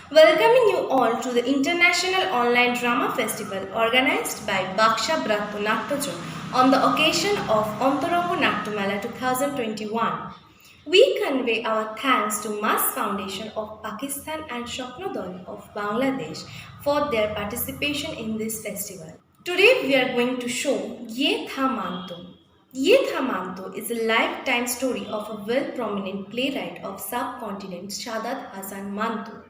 Welcoming you all to the International Online Drama Festival organized by Baksha Brattu Nattojo on the occasion of Antarango Nattumala 2021. We convey our thanks to Mass Foundation of Pakistan and Shopnodol of Bangladesh for their participation in this festival. Today we are going to show Ye Tha Manto. Ye Tha Manto is a lifetime story of a well-prominent playwright of subcontinent Shadat Hasan Manto.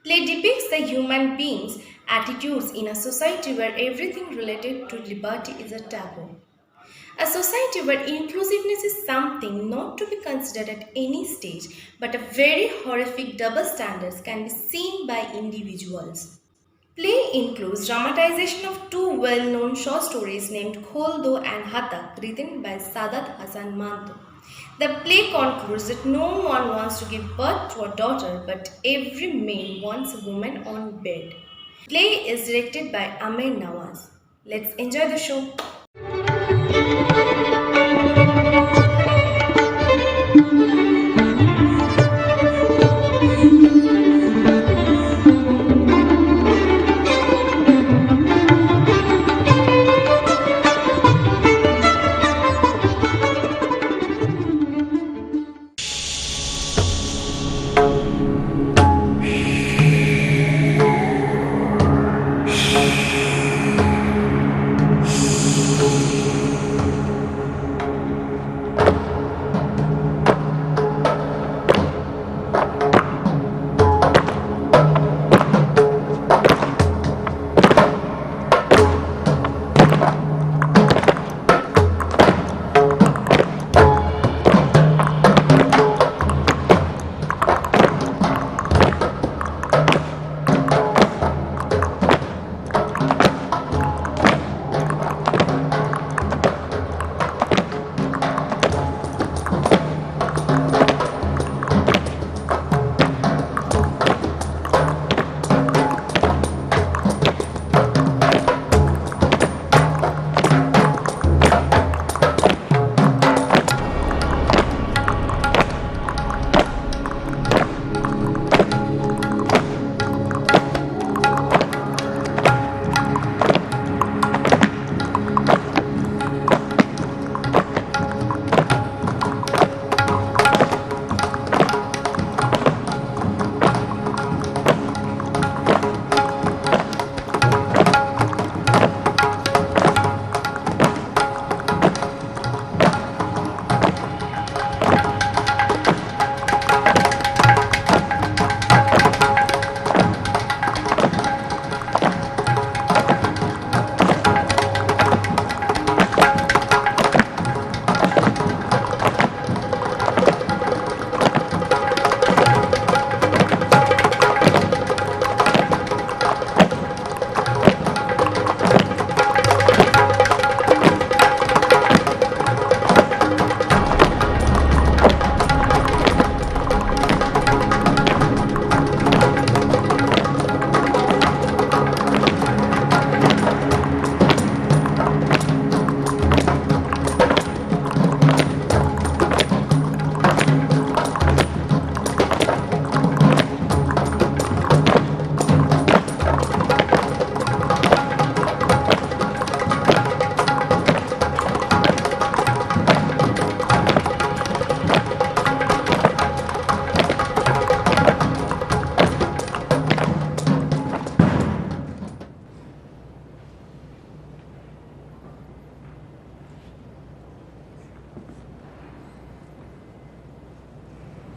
Play depicts the human being's attitudes in a society where everything related to liberty is a taboo. A society where inclusiveness is something not to be considered at any stage, but a very horrific double standards can be seen by individuals. Play includes dramatization of two well-known short stories named Kholdo and Hatak, written by Sadat Hasan Manto. The play concludes that no one wants to give birth to a daughter, but every man wants a woman on bed. Play is directed by Amir Nawaz. Let's enjoy the show.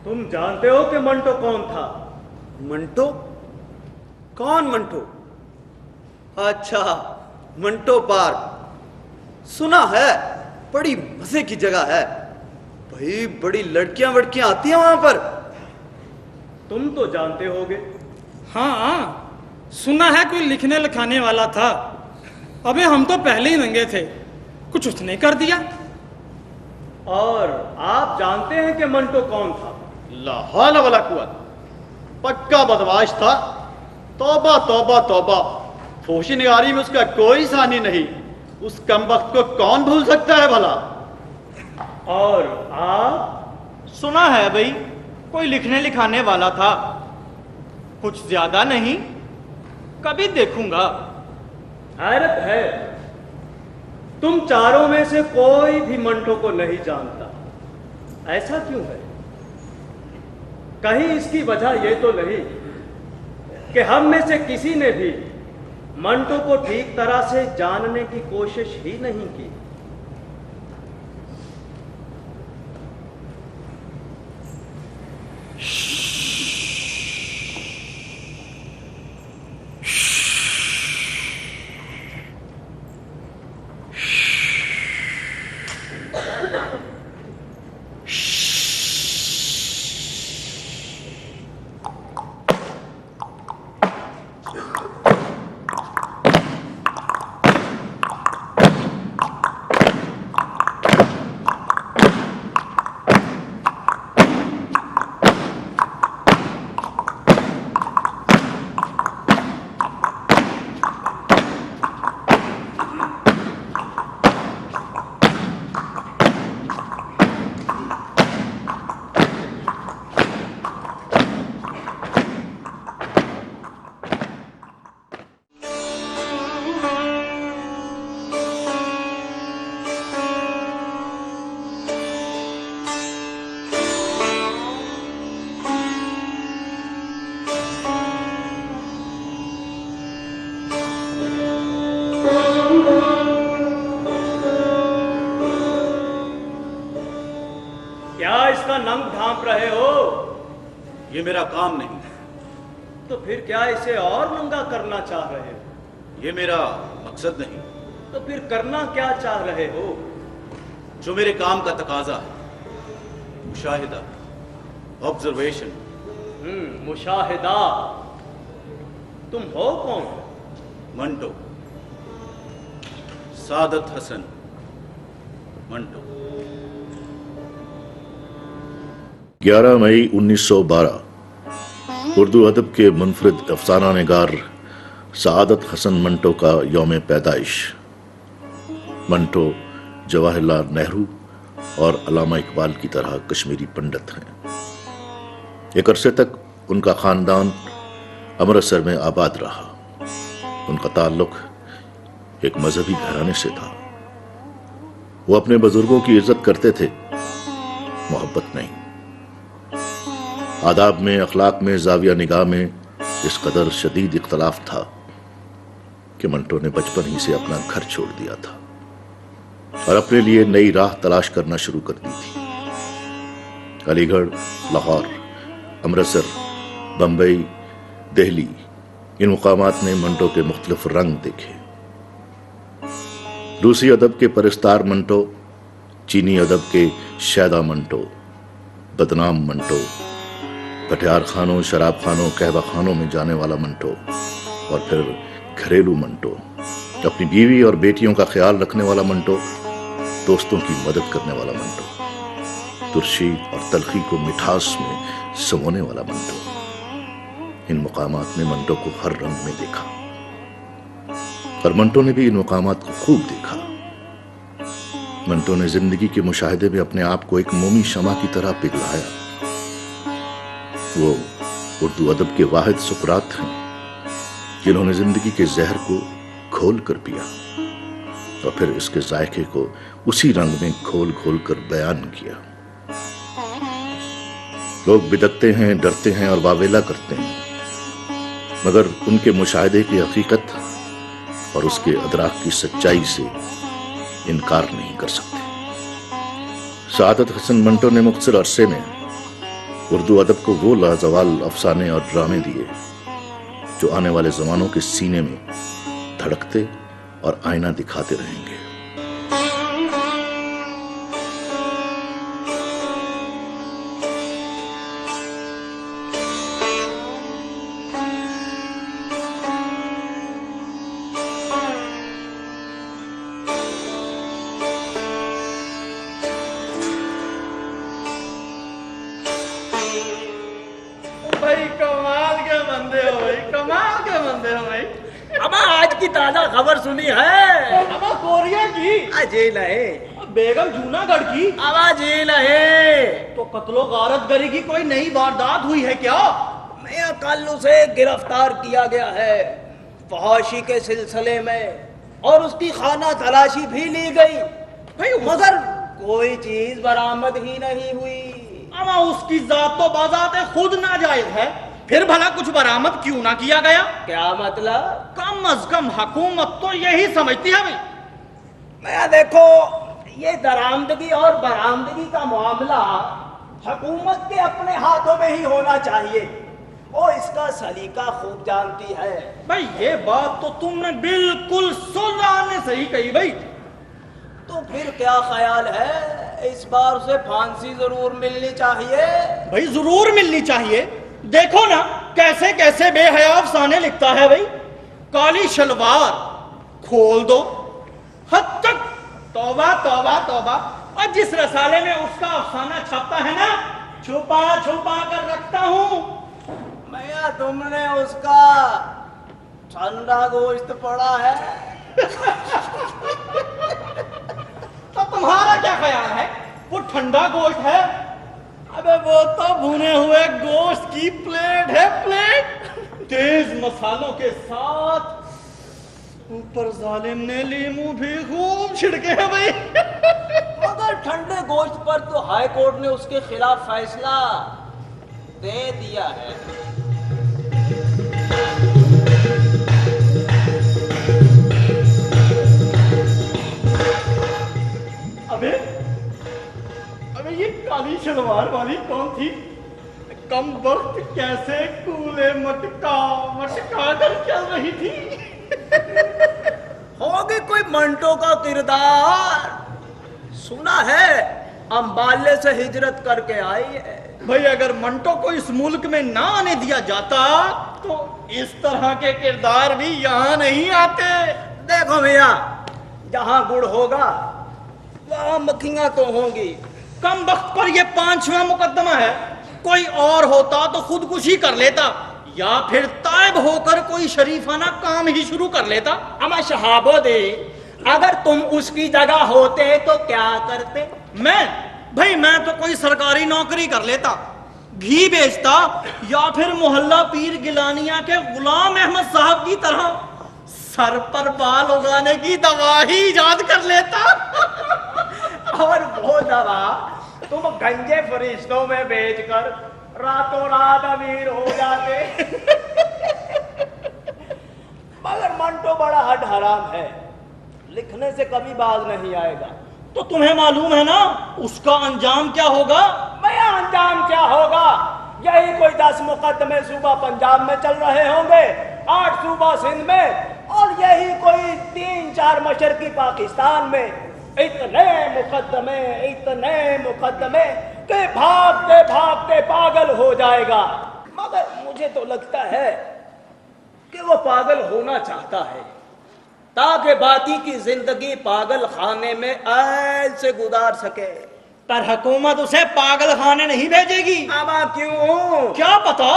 तुम जानते हो कि मंटो कौन था? मंटो? कौन मंटो? अच्छा, Manto park सुना है, बड़ी मजे की जगह है भाई। बड़ी लड़कियां वड़कियां आती हैं वहां पर। तुम तो जानते होगे। हाँ, सुना है कोई लिखने लिखाने वाला था। अबे हम तो पहले ही नंगे थे, कुछ उसने कर दिया। और आप जानते हैं कि मंटो कौन था? ला हौला वला कुव्वत, पक्का बदमाश था। तौबा तौबा तौबा, फोशी निगारी में उसका कोई सानी नहीं। उस कमबख्त को कौन भूल सकता है भला। और आप? सुना है भाई, कोई लिखने लिखाने वाला था। कुछ ज्यादा नहीं, कभी देखूंगा। हैरत है, तुम चारों में से कोई भी मंटो को नहीं जानता। ऐसा क्यों है? कहीं इसकी वजह यह तो नहीं कि हम में से किसी ने भी मंटो को ठीक तरह से जानने की कोशिश ही नहीं की। नंग ढांप रहे हो? ये मेरा काम नहीं। तो फिर क्या इसे और नंगा करना चाह रहे हो? ये मेरा मकसद नहीं। तो फिर करना क्या चाह रहे हो? जो मेरे काम का तकाजा है, मुशाहिदा, ऑब्जर्वेशन। मुशाहिदा। तुम हो कौन? मंटो, सादत हसन मंटो। 11 मई 1912 उर्दू अदब के मुनफरिद अफसाना निगार सादत हसन मंटो का यौम पैदाइश। मंटो जवाहरलाल नेहरू और अल्लामा इकबाल की तरह कश्मीरी पंडित हैं। एक अरसे तक उनका खानदान अमृतसर में आबाद रहा। उनका ताल्लुक एक मजहबी घराने से था। वो अपने बुजुर्गों की इज्जत करते थे, मोहब्बत नहीं। आदाब में, अखलाक में, जाविया निगाह में इस कदर शदीद इख्तलाफ था कि मंटो ने बचपन ही से अपना घर छोड़ दिया था और अपने लिए नई राह तलाश करना शुरू कर दी थी। अलीगढ़, लाहौर, अमृतसर, बंबई, दिल्ली, इन मुकामात ने मंटो के मुख्तलिफ रंग देखे। रूसी अदब के परिस्तार मंटो, चीनी अदब के शायदा मंटो, बदनाम मंटो, भटियार खानों, शराब खानों, कहवा खानों में जाने वाला मंटो, और फिर घरेलू मंटो, अपनी बीवी और बेटियों का ख्याल रखने वाला मंटो, दोस्तों की मदद करने वाला मंटो, तुर्शी और तलखी को मिठास में समोने वाला मंटो। इन मुकामात ने मंटो को हर रंग में देखा और मंटो ने भी इन मुकामात को खूब देखा। मंटो ने जिंदगी के मुशाहिदे में अपने आप को एक मोमी शमा की तरह पिघलाया। वो उर्दू अदब के वाहिद सुकरात हैं जिन्होंने जिंदगी के जहर को घोल कर पिया और फिर इसके जायके को उसी रंग में घोल घोल कर बयान किया। लोग बिदकते हैं, डरते हैं और वावेला करते हैं, मगर उनके मुशाहिदे की हकीकत और उसके अदराक की सच्चाई से इनकार नहीं कर सकते। सादत हसन मंटो ने मुख्तसर अरसे में उर्दू अदब को वो लाजवाल अफसाने और ड्रामे दिए जो आने वाले जमानों के सीने में धड़कते और आईना दिखाते रहेंगे। ताजा खबर सुनी है? अब कोरिया की अजय नहीं, बेगम जूनागढ़ की आवाज ये नहीं। तो कत्लो गारत गरी की कोई नई वारदात हुई है क्या? मैं कल उसे गिरफ्तार किया गया है फहाशी के सिलसिले में और उसकी खाना तलाशी भी ली गई भाई मगर कोई चीज बरामद ही नहीं हुई। अमा उसकी जात तो बाजाते खुद नाजायज है, फिर भला कुछ बरामद क्यों ना किया गया? क्या मतलब? कम अज कम हुकूमत तो यही समझती है भाई। मैं देखो ये दरामदगी और बरामदगी का मामला हुकूमत के अपने हाथों में ही होना चाहिए, वो इसका सलीका खूब जानती है। भाई ये बात तो तुमने बिल्कुल सुनाने सही कही भाई। तो फिर क्या ख्याल है, इस बार उसे फांसी जरूर मिलनी चाहिए? भाई जरूर मिलनी चाहिए। देखो ना कैसे कैसे बेहया अफसाने लिखता है भाई। काली शलवार खोल दो, हद तक तौबा तौबा तौबा। और जिस रसाले में उसका अफसाना छपता है ना, छुपा छुपा कर रखता हूं। भैया तुमने उसका ठंडा गोश्त पड़ा है? तो तुम्हारा क्या ख्याल है, वो ठंडा गोश्त है? अबे वो तो भुने हुए गोश्त की प्लेट है, प्लेट तेज मसालों के साथ। ऊपर जालिम ने लीमू भी खूब छिड़के हैं भाई। मगर ठंडे गोश्त पर तो हाई कोर्ट ने उसके खिलाफ फैसला दे दिया है। अबे अबे ये काली शलवार वाली कौन थी? कम वक्त कैसे कूले मटका मटका कर चल रही थी। होगी कोई मंटो का किरदार, सुना है अंबाले से हिजरत करके आई है। भाई अगर मंटो को इस मुल्क में ना आने दिया जाता तो इस तरह के किरदार भी यहाँ नहीं आते। देखो भैया, जहां गुड़ होगा वहां मक्खियां तो होंगी। कम वक्त पर यह 5वां मुकदमा है। कोई और होता तो खुदकुशी कर लेता या फिर तायब होकर कोई शरीफाना काम ही शुरू कर लेता। अमा शहाबो दे, अगर तुम उसकी जगह होते तो क्या करते? मैं तो कोई सरकारी नौकरी कर लेता, घी बेचता या फिर मोहल्ला पीर गिलानिया के गुलाम अहमद साहब की तरह सर पर बाल उगाने की दवा ही इजाद कर लेता। और वो दवा तुम गंजे फरिश्तों में बेचकर रातों रात अमीर हो जाते। मगर मंटो बड़ा हड हराम है, लिखने से कभी बाज नहीं आएगा। तो तुम्हें मालूम है ना उसका अंजाम क्या होगा? भैया अंजाम क्या होगा, यही कोई 10 मुकदमे सूबा पंजाब में चल रहे होंगे, 8 सूबा सिंध में, और यही कोई 3-4 मशरकी पाकिस्तान में। इतने मुकदमे के भागते भागते पागल हो जाएगा। मगर मुझे तो लगता है कि वो पागल होना चाहता है ताकि बाकी की जिंदगी पागल खाने में ऐसे गुजार सके। पर हुकूमत उसे पागल खाने नहीं भेजेगी। आमा क्यों? क्या पता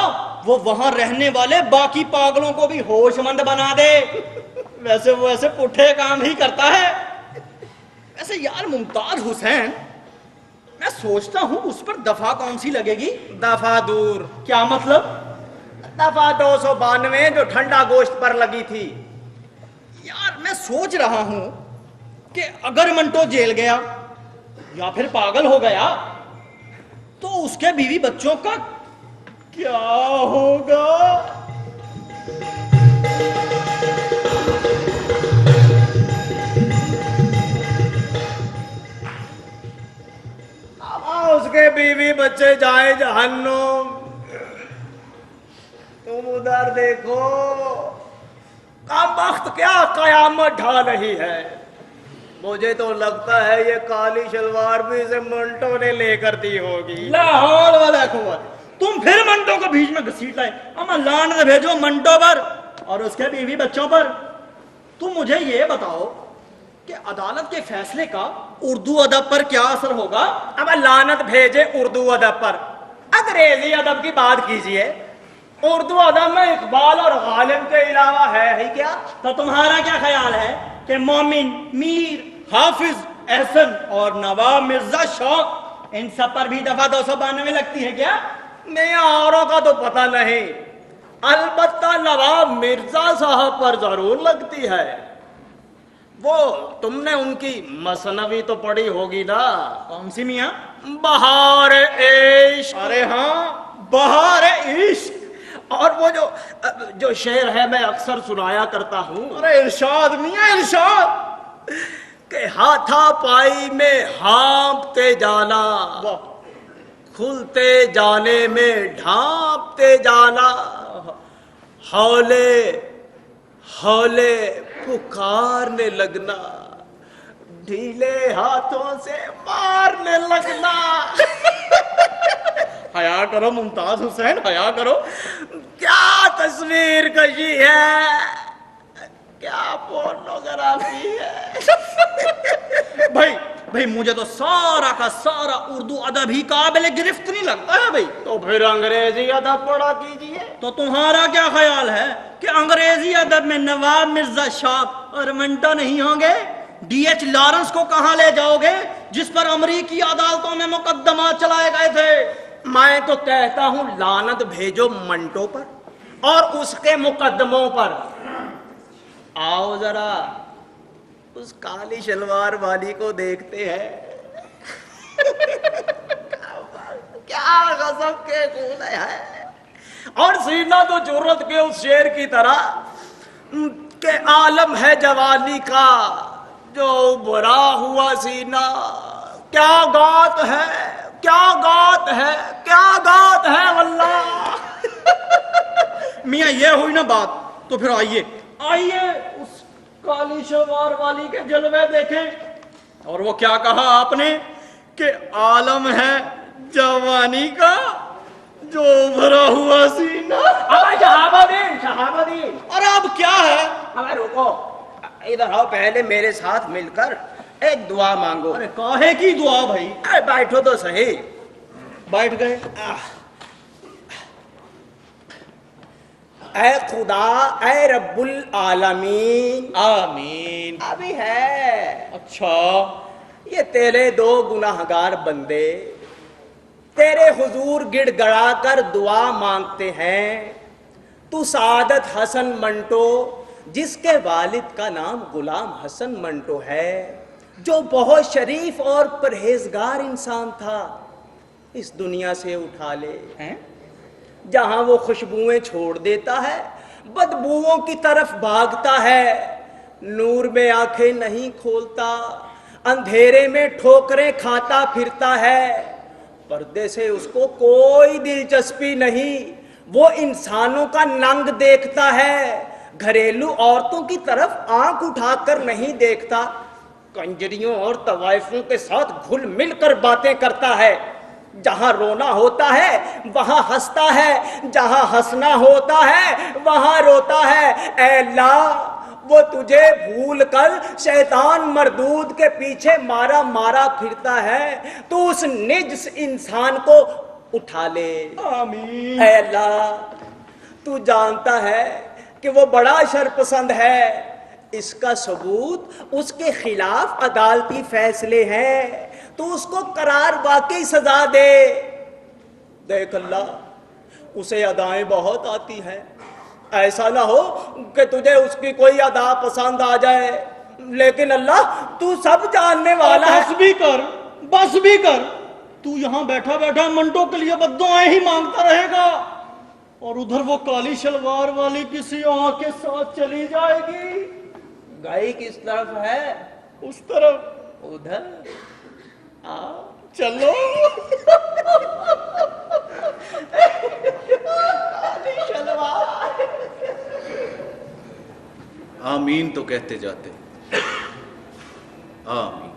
वो वहां रहने वाले बाकी पागलों को भी होशमंद बना दे। वैसे वो ऐसे पुट्ठे काम ही करता है। वैसे यार मुमताज हुसैन, मैं सोचता हूं उस पर दफा कौन सी लगेगी? दफा दूर। क्या मतलब? दफा 292 जो ठंडा गोश्त पर लगी थी। यार मैं सोच रहा हूं कि अगर मंटो जेल गया या फिर पागल हो गया तो उसके बीवी बच्चों का क्या होगा? उसके बीवी बच्चे जाए जहन्नुम, तुम उधर देखो का वक्त क्या कयामत ढा रही है। मुझे तो लगता है ये काली शलवार भी इसे मंटो ने लेकर दी होगी। लाहौल वाला कुंवर, तुम फिर मंटो को बीच में घसीट लाए। अमा लान भेजो मंटो पर और उसके बीवी बच्चों पर। तुम मुझे ये बताओ कि अदालत के फैसले का उर्दू अदब पर क्या असर होगा? अब लानत भेजे उर्दू अदब पर, अंग्रेजी अदब की बात कीजिए। उर्दू अदब में इकबाल और गालिब के अलावा है ही क्या? तो तुम्हारा क्या ख्याल है कि मोमिन, मीर, हाफिज, एहसन और नवाब मिर्जा शौक, इन सब पर भी दफा 292 लगती है क्या? नहीं, औरों का तो पता नहीं, अलबत्ता नवाब मिर्जा साहब पर जरूर लगती है। वो तुमने उनकी मसनवी तो पढ़ी होगी ना? कौन सी मियाँ? बहार इश्क। अरे हाँ, बहार इश्क। और वो जो शेर है मैं अक्सर सुनाया करता हूँ। अरे इरशाद मियाँ, इरशाद। के हाथापाई में हाँपते जाना, वाह। खुलते जाने में ढांपते जाना, हौले हौले पुकारने लगना, ढीले हाथों से मारने लगना। हया करो मुमताज हुसैन, हया करो। क्या तस्वीर कशी है, क्या पोर्नोग्राफी है। भाई मुझे तो सारा का सारा उर्दू अदब ही काबिल गिरफ्त नहीं लगता है भाई। तो फिर अंग्रेजी अदब पढ़ा कीजिए। तो तुम्हारा क्या ख्याल है कि अंग्रेजी अदब में नवाब मिर्जा शाह और मंटो नहीं होंगे? डीएच लॉरेंस को कहां ले जाओगे, जिस पर अमरीकी अदालतों में मुकदमा चलाए गए थे? मैं तो कहता हूं लानत भेजो मंटो पर और उसके मुकदमों पर। आओ जरा उस काली शलवार वाली को देखते हैं। क्या गजब के खून है। और सीना तो जुर्रत के उस शेर की तरह के आलम है जवानी का जो बुरा हुआ सीना। क्या गात है, क्या गात है, क्या गात है वल्लाह। मियाँ ये हुई ना बात, तो फिर आइए उस काली शलवार वाली के जलवे देखें। और वो क्या कहा आपने कि आलम है जवानी का जो भरा हुआ सीना। अबे शहाबुद्दीन। और अब क्या है? अबे रुको, इधर आओ, पहले मेरे साथ मिलकर एक दुआ मांगो। अरे काहे की दुआ भाई? अरे बैठो तो सही। बैठ गए। ऐ खुदा, ऐ रब्बुल आलमीन। आमीन। अभी है। अच्छा, ये तेरे दो गुनाहगार बंदे तेरे हुजूर गिड़गड़ा कर दुआ मांगते हैं। तू सादत हसन मंटो, जिसके वालिद का नाम गुलाम हसन मंटो है, जो बहुत शरीफ और परहेजगार इंसान था, इस दुनिया से उठा ले। हैं? जहां वो खुशबुएं छोड़ देता है, बदबुओं की तरफ भागता है। नूर में आंखें नहीं खोलता, अंधेरे में ठोकरें खाता फिरता है। पर्दे से उसको कोई दिलचस्पी नहीं, वो इंसानों का नंग देखता है, घरेलू औरतों की तरफ आंख उठाकर नहीं देखता, कंजरियों और तवाइफों के साथ घुल मिलकर बातें करता है। जहां रोना होता है वहां हंसता है, जहां हंसना होता है वहां रोता है। ऐ अल्लाह, वो तुझे भूल कर शैतान मरदूद के पीछे मारा मारा फिरता है, तू उस निज इंसान को उठा ले। आमीन। ऐ अल्लाह, तू जानता है कि वो बड़ा शरपसंद है, इसका सबूत उसके खिलाफ अदालती फैसले हैं, तू उसको करार वाकई सजा दे। देख अल्लाह, उसे अदाएं बहुत आती हैं, ऐसा ना हो कि तुझे उसकी कोई अदा पसंद आ जाए, लेकिन अल्लाह तू सब जानने वाला है। बस भी कर, बस भी कर। तू यहाँ बैठा बैठा मंटो के लिए बद्दुआएं ही मांगता रहेगा, और उधर वो काली शलवार वाली किसी और के साथ चली जाएगी। गई किस तरफ है? उस तरफ। उधर। चलो। आमीन तो कहते जाते। आमीन।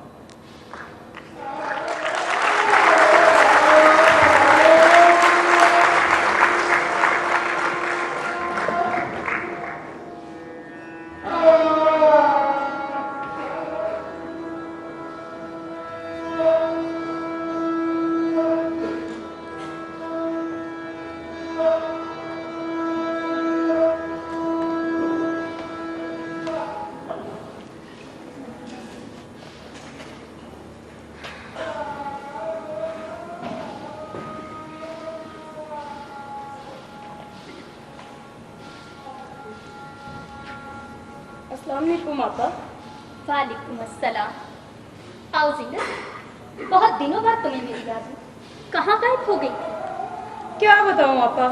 अस्सलामुअलैकुम आपा। वालेकुम अस्सलाम। आओ जीनत, बहुत दिनों बाद तुम्हें मिली आज। कहाँ गायब हो गई थी? क्या बताऊं आपा,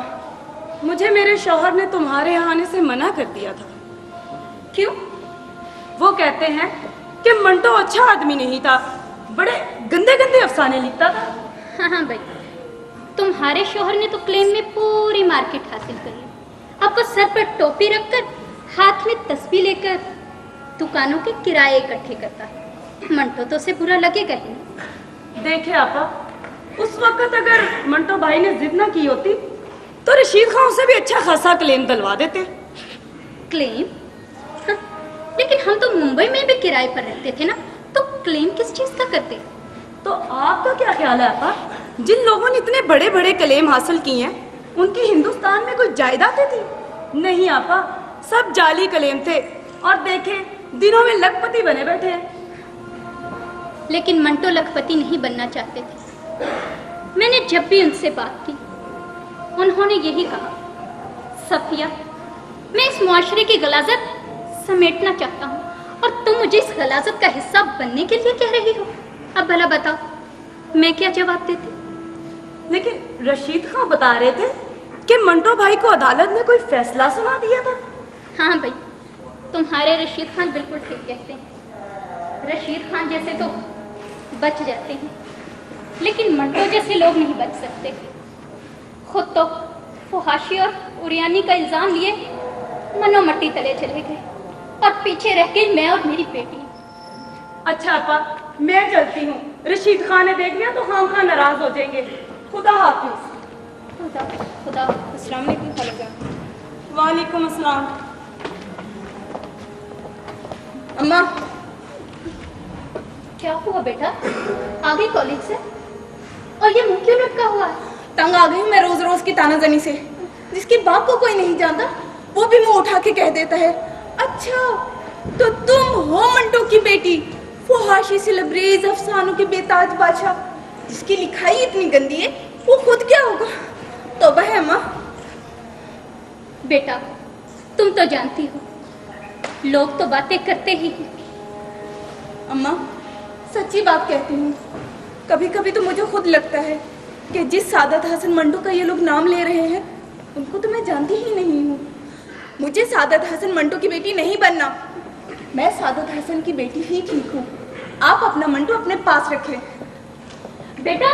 मुझे मेरे शौहर ने तुम्हारे यहाँ आने से मना कर दिया था। क्यों? वो कहते हैं कि मंटो अच्छा आदमी नहीं था, बड़े गंदे गंदे अफसाने लिखता था। हाँ भाई, तुम्हारे शौहर ने तो क्लेम में पूरी मार्केट हासिल कर ली। आपको सर पर टोपी रखकर, हाथ में तस्बीह लेकर दुकानों के किराए इकट्ठे करता है। मंटो तो उसे बुरा लगेगा ही नहीं। देखे आपा, उस वक्त अगर मंटो भाई ने जिद ना की होती तो रशीद खान से भी अच्छा खासा क्लेम दिलवा देते। क्लेम? हाँ, लेकिन हम तो मुंबई में भी किराए पर रहते थे ना, तो क्लेम किस चीज का करते? तो आपका क्या ख्याल है आपा, जिन लोगों ने इतने बड़े बड़े क्लेम हासिल किए हैं उनकी हिंदुस्तान में कोई जायदादें थी? नहीं आपा, सब जाली क्लेम थे और देखे दिनों में लखपति बने बैठे हैं। लेकिन मंटो लखपति नहीं बनना चाहते थे। मैंने जब भी उनसे बात की, उन्होंने यही कहा, सफिया, मैं इस मुआशरे की गलाजत समेटना चाहता हूँ और तुम मुझे इस गलाजत का हिस्सा बनने के लिए कह रही हो। अब भला बताओ, मैं क्या जवाब देती? लेकिन रशीद खान बता रहे थे कि मंटो भाई को अदालत ने कोई फैसला सुना दिया था। हाँ भाई, तुम्हारे रशीद खान बिल्कुल ठीक कहते हैं। रशीद खान जैसे तो बच जाते हैं, लेकिन मंटो जैसे लोग नहीं बच सकते। खुद तो फुहाशी और उरियानी का इल्जाम लिए मनो मट्टी तले चले गए और पीछे रह गई मैं और मेरी बेटी। अच्छा आपा, मैं चलती हूँ, रशीद खान ने देख लिया तो खान नाराज हो जाएंगे। खुदा हाफिज। खुदा खुदा। अस्सलाम वालेकुम खालाजान। वालेकुम अस्सलाम। अम्मा, क्या हुआ बेटा? आ गई कॉलेज से और ये मुंह क्यों लटका हुआ है? तंग आ गई मैं रोज रोज की तानाजनी से। जिसके बाप को कोई नहीं जानता वो भी मुंह उठा के कह देता है, अच्छा तो तुम हो मंटो की बेटी, फुहाशी से लबरेज अफसानों के बेताज बादशाह, जिसकी लिखाई इतनी गंदी है वो खुद क्या होगा? तौबा है अम्मा। बेटा, तुम तो जानती हो लोग तो बातें करते ही हैं। अम्मा, सच्ची बात कहती हूँ, कभी कभी तो मुझे खुद लगता है कि जिस सादत हसन मंटो का ये लोग नाम ले रहे हैं उनको तो मैं जानती ही नहीं हूँ। मुझे सादत हसन मंटो की बेटी नहीं बनना, मैं सादत हसन की बेटी ही ठीक हूँ। आप अपना मंटो अपने पास रखें। बेटा,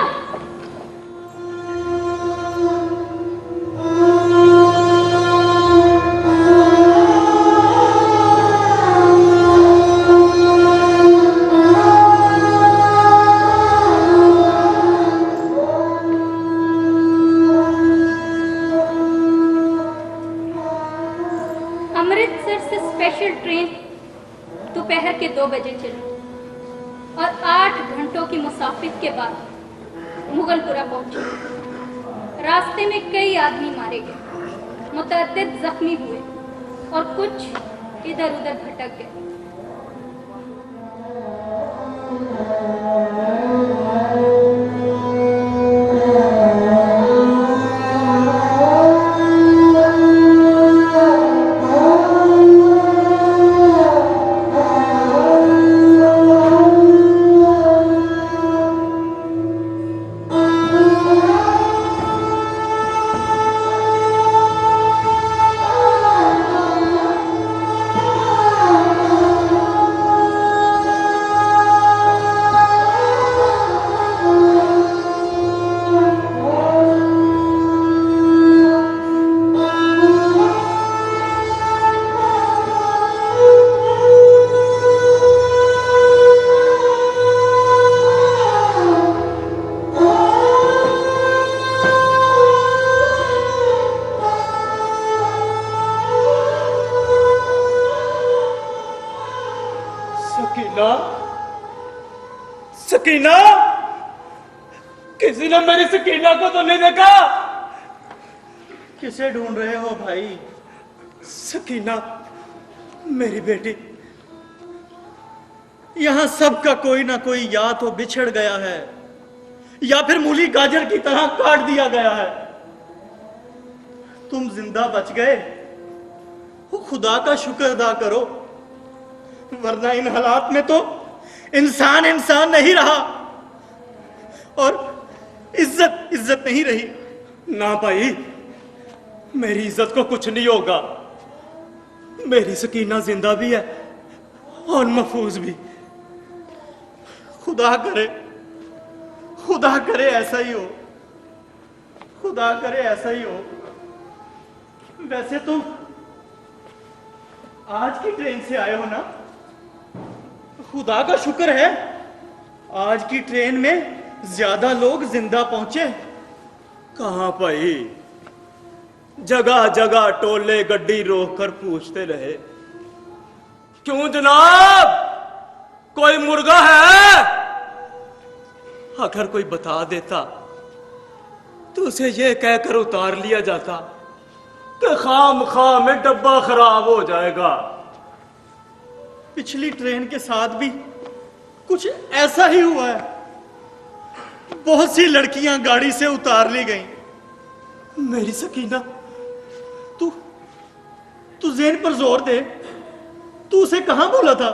अमृतसर से स्पेशल ट्रेन दोपहर के 2 बजे चली और 8 घंटों की मुसाफिर के बाद मुगलपुरा पहुंचे। रास्ते में कई आदमी मारे गए, मुतअद्दिद जख्मी हुए और कुछ इधर उधर भटक गए। सकीना, सकीना, किसी ने मेरी सकीना को तो नहीं देखा? किसे ढूंढ रहे हो भाई? सकीना, मेरी बेटी। यहां सबका कोई ना कोई या तो बिछड़ गया है या फिर मूली गाजर की तरह काट दिया गया है। तुम जिंदा बच गए, वो खुदा का शुक्र अदा करो। वरना इन हालात में तो इंसान इंसान नहीं रहा और इज्जत इज्जत नहीं रही। ना भाई, मेरी इज्जत को कुछ नहीं होगा। मेरी सकीना जिंदा भी है और महफूज भी। खुदा करे ऐसा ही हो, खुदा करे ऐसा ही हो। वैसे तुम आज की ट्रेन से आए हो ना? खुदा का शुक्र है आज की ट्रेन में ज्यादा लोग जिंदा पहुंचे। कहां भाई, जगह जगह टोले गड्डी रोक कर पूछते रहे, क्यों जनाब, कोई मुर्गा है? अगर कोई बता देता तो उसे यह कहकर उतार लिया जाता कि खाम खाम में डब्बा खराब हो जाएगा। पिछली ट्रेन के साथ भी कुछ ऐसा ही हुआ है। बहुत सी लड़कियां गाड़ी से उतार ली गईं। मेरी सकीना, तू ज़ेन पर जोर दे, तू उसे कहां बोला था?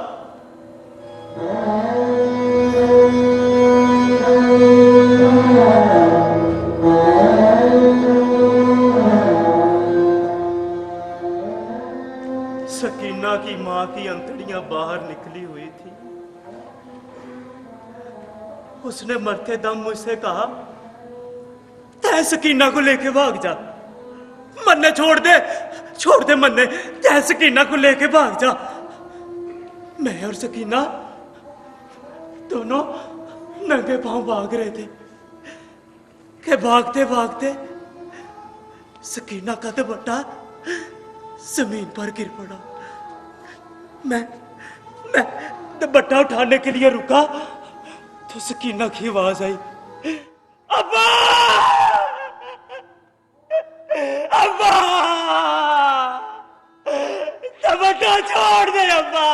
सकीना की मां की अंतड़ियां बाहर निकली हुई थी। उसने मरते दम मुझसे कहा, तै सकीना को लेके भाग जा, मन्ने छोड़ दे मन्ने, तै सकीना को लेके भाग जा। मैं और सकीना दोनों नंगे पांव भाग रहे थे कि भागते भागते सकीना का दुपट्टा जमीन पर गिर पड़ा। मैं दुपट्टा उठाने के लिए रुका तो सकीना की आवाज आई, अब्बा अब्बा, दुपट्टा छोड़ दे अब्बा,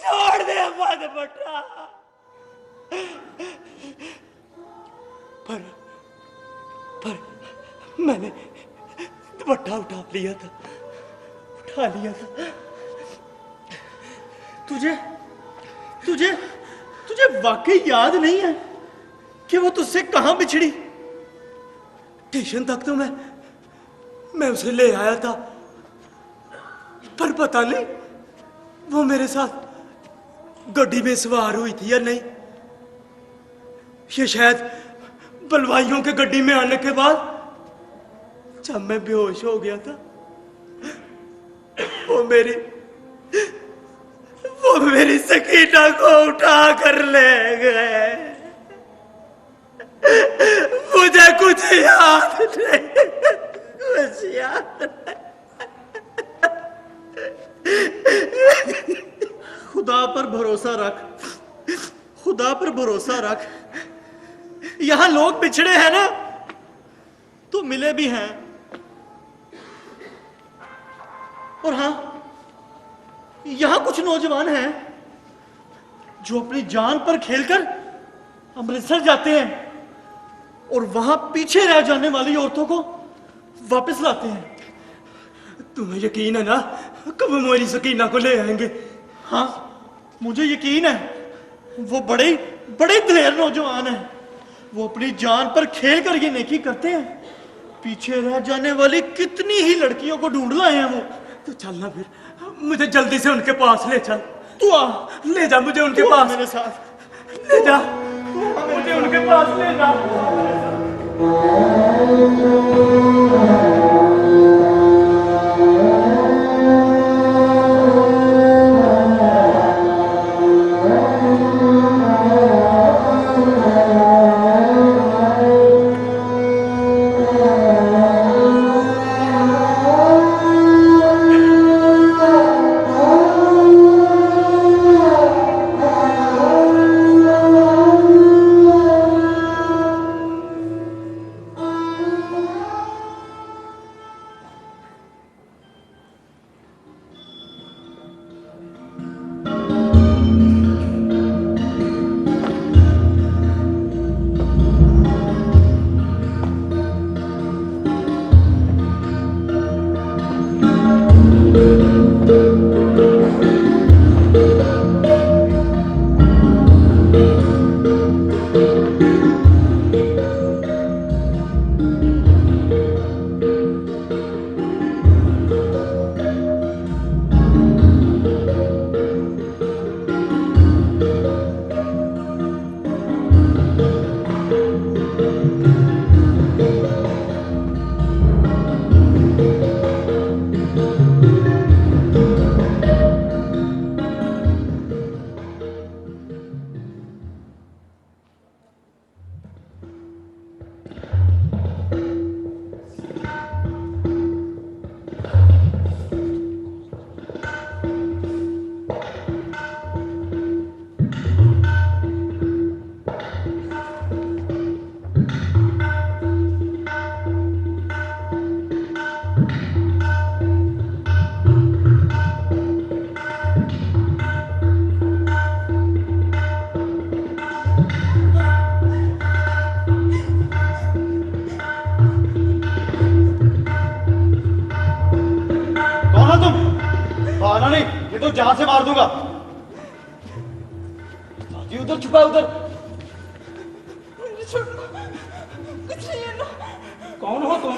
छोड़ दे अब्बा दुपट्टा। पर मैंने दुपट्टा उठा लिया था। तुझे वाकई याद नहीं है कि वो तुझसे कहां बिछड़ी? स्टेशन तक तो मैं उसे ले आया था, पर पता नहीं वो मेरे साथ गड्डी में सवार हुई थी या नहीं। ये शायद बलवाइयों के गड्डी में आने के बाद जब मैं बेहोश हो गया था, वो मेरी सकीना को उठा कर ले गए। मुझे कुछ याद नहीं, कुछ याद नहीं। खुदा पर भरोसा रख, खुदा पर भरोसा रख। यहां लोग बिछड़े हैं ना तो मिले भी हैं। और हां, यहां कुछ नौजवान हैं जो अपनी जान पर खेलकर अमृतसर जाते हैं और वहां पीछे रह जाने वाली औरतों को वापस लाते हैं। तुम्हें यकीन है ना कब मेरी सकीना को ले आएंगे? हाँ, मुझे यकीन है। वो बड़े दिलेर नौजवान हैं। वो अपनी जान पर खेल कर ये नेकी करते हैं। पीछे रह जाने वाली कितनी ही लड़कियों को ढूंढ लाए हैं वो। तो चलना फिर, मुझे जल्दी से उनके पास ले चल। तू आ, ले जा मुझे उनके तू आ पास, मेरे साथ ले जा मुझे उनके पास ले जा। जाना नहीं, ये तो जान से मार दूंगा। दादी उधर छुपा है, उधर। कुछ नहीं है ना। कौन हो तुम?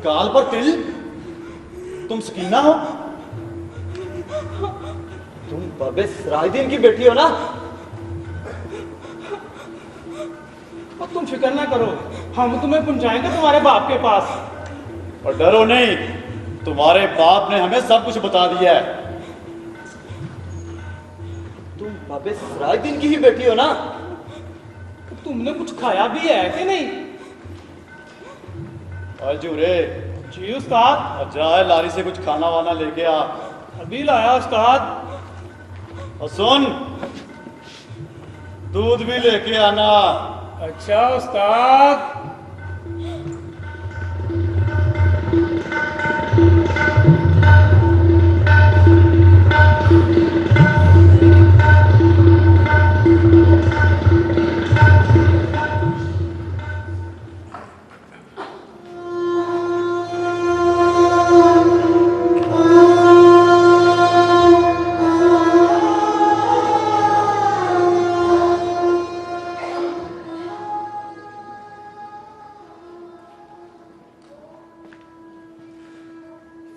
गाल पर तिल, तुम सकीना हो? तुम बाबे सिराजुद्दीन की बेटी हो ना? और तुम फिक्र ना करो, हम तुम्हें पहुंचाएंगे तुम्हारे बाप के पास। और डरो नहीं, तुम्हारे बाप ने हमें सब कुछ बता दिया है। तुम बाबे सिराजुद्दीन की ही बेटी हो ना? तुमने कुछ खाया भी है कि नहीं? अजूरे, जी उस्ताद। जा लारी से कुछ खाना वाना लेके आ। अभी लाया उस्ताद। और सुन, दूध भी लेके आना। अच्छा उस्ताद।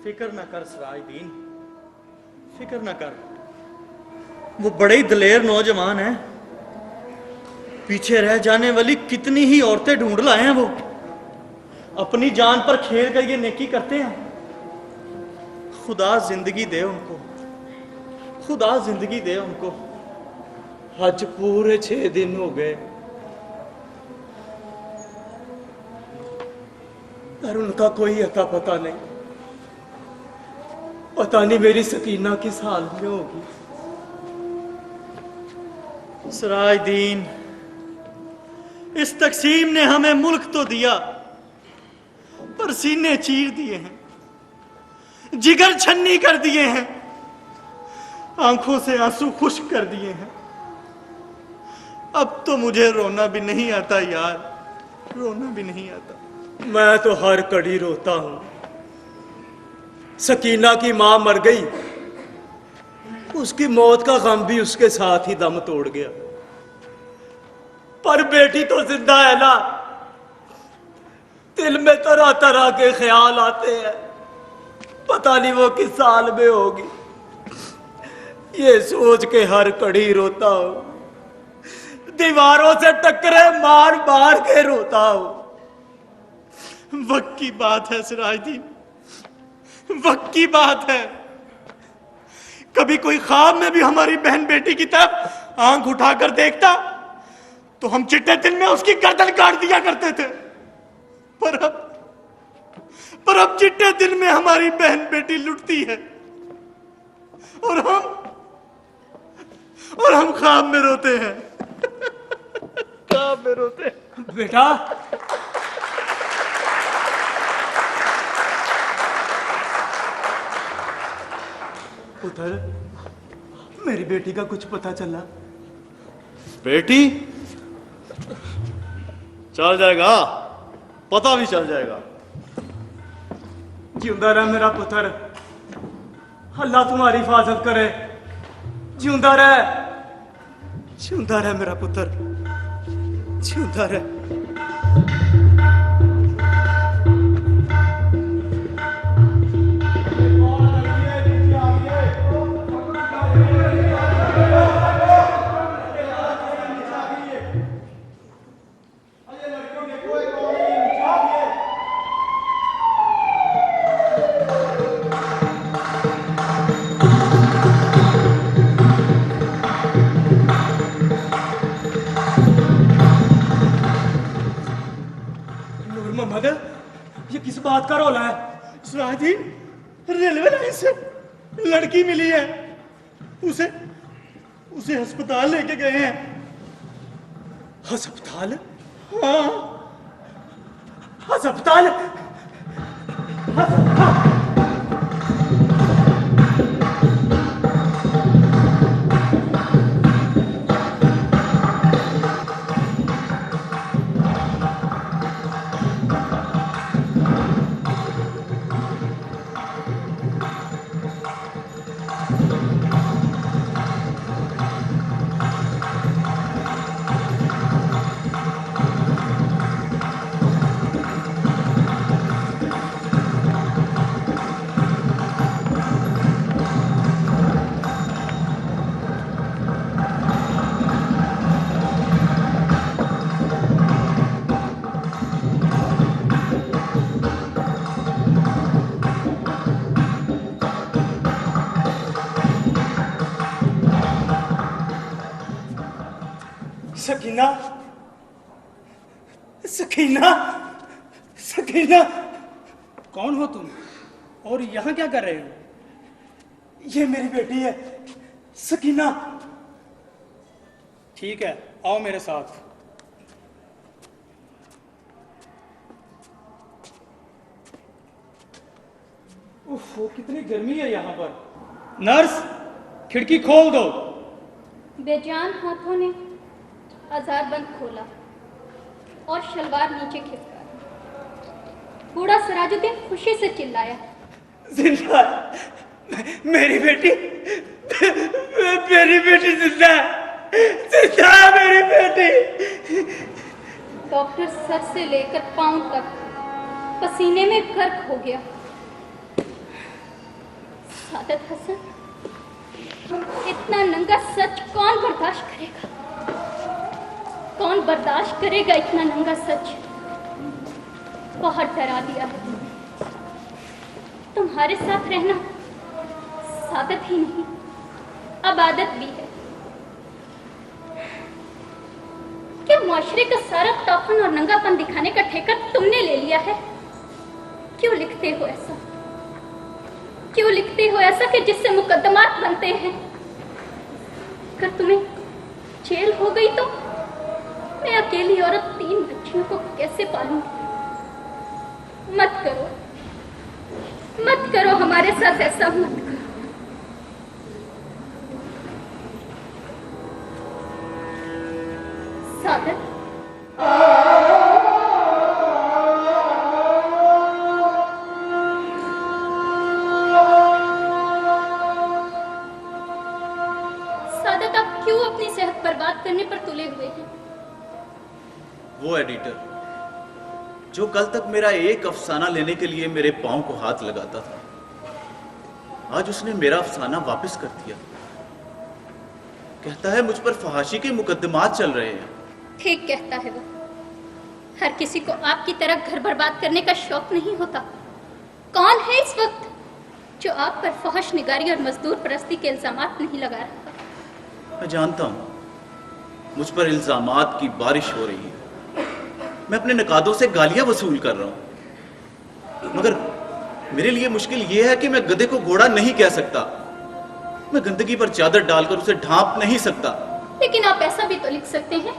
फिक्र न कर सिराजुद्दीन, फिक्र न कर। वो बड़े ही दलेर नौजवान है। पीछे रह जाने वाली कितनी ही औरतें ढूंढ लाए हैं वो। अपनी जान पर खेल कर ये नेकी करते हैं। खुदा जिंदगी दे उनको, खुदा जिंदगी दे उनको। आज पूरे 6 दिन हो गए पर उनका कोई अता पता नहीं। पता नहीं मेरी सकीना किस हाल में होगी। सिराजुद्दीन, इस तकसीम ने हमें मुल्क तो दिया पर सीने चीर दिए हैं, जिगर छन्नी कर दिए हैं, आंखों से आंसू खुश्क कर दिए हैं। अब तो मुझे रोना भी नहीं आता यार, रोना भी नहीं आता। मैं तो हर कड़ी रोता हूं। सकीना की मां मर गई, उसकी मौत का गम भी उसके साथ ही दम तोड़ गया। पर बेटी तो जिंदा है ना। दिल में तरह तरह के ख्याल आते हैं, पता नहीं वो किस साल में होगी। ये सोच के हर कड़ी रोता हूं, दीवारों से टक्करे मार मार के रोता हूं। वक्त की बात है सिराजुद्दीन, वक्त की बात है। कभी कोई ख्वाब में भी हमारी बहन बेटी की तरफ आंख उठाकर देखता तो हम चिट्टे दिल में उसकी गर्दन काट दिया करते थे। पर अब चिट्टे दिल में हमारी बहन बेटी लुटती है और हम ख्वाब में रोते हैं। ख्वाब में रोते हैं। बेटा, पुत्र, मेरी बेटी का कुछ पता चला? बेटी चल जाएगा, पता भी चल जाएगा। जिंदा रह मेरा पुत्र, अल्लाह तुम्हारी हिफाजत करे। जिंदा रह, जिंदा रह मेरा पुत्र, जिंदा रह। ये किस बात का रौला है? सिराजुद्दीन, रेलवे लाइन से लड़की मिली है, उसे अस्पताल लेके गए हैं। अस्पताल? हाँ, अस्पताल? सकीना, सकीना, सकीना, कौन हो तुम और यहाँ क्या कर रहे हो? ये मेरी बेटी है सकीना। ठीक है, आओ मेरे साथ। ओह, कितनी गर्मी है यहाँ पर। नर्स, खिड़की खोल दो। बेजान हाथों ने अजारबंद खोला और शलवार नीचे खिसका। बूढ़ा सिराजुद्दीन खुशी से चिल्लाया, जिंदा मेरी बेटी, मेरी बेटी जिंदा जिंदा मेरी बेटी। डॉक्टर सर से लेकर पांव तक पसीने में गर्क हो गया। सादत हसन, इतना नंगा सच कौन बर्दाश्त करेगा? कौन बर्दाश्त करेगा इतना नंगा सच? बहुत डरा दिया है। तुम्हारे साथ रहना सादत ही नहीं, अब आदत भी है। क्या मुआशरे का सारा तौफन और नंगापन दिखाने का ठेका तुमने ले लिया है? क्यों लिखते हो ऐसा? क्यों लिखते हो ऐसा कि जिससे मुकद्दमात बनते हैं? अगर तुम्हें जेल हो गई तो मैं अकेली औरत 3 बच्चियों को कैसे पालूंगी? मत करो, मत करो हमारे साथ ऐसा, मत करो। सादत, सादत, आप क्यों अपनी सेहत बर्बाद करने पर तुले हुए हैं? वो एडिटर जो कल तक मेरा एक अफसाना लेने के लिए मेरे पांव को हाथ लगाता था, आज उसने मेरा अफसाना वापस कर दिया। कहता है मुझ पर फहाशी के मुकद्दमात चल रहे हैं। ठीक कहता है वो। हर किसी को आपकी तरह घर बर्बाद करने का शौक नहीं होता। कौन है इस वक्त जो आप पर फहश निगारी और मजदूर परस्ती के इल्जामात नहीं लगा रहा? मैं जानता हूं मुझ पर इल्जामात की बारिश हो रही है। मैं अपने नकादों से गालियां वसूल कर रहा हूं, मगर मेरे लिए मुश्किल यह है कि मैं गधे को घोड़ा नहीं कह सकता। मैं गंदगी पर चादर डालकर उसे ढांप नहीं सकता। लेकिन आप ऐसा भी तो लिख सकते हैं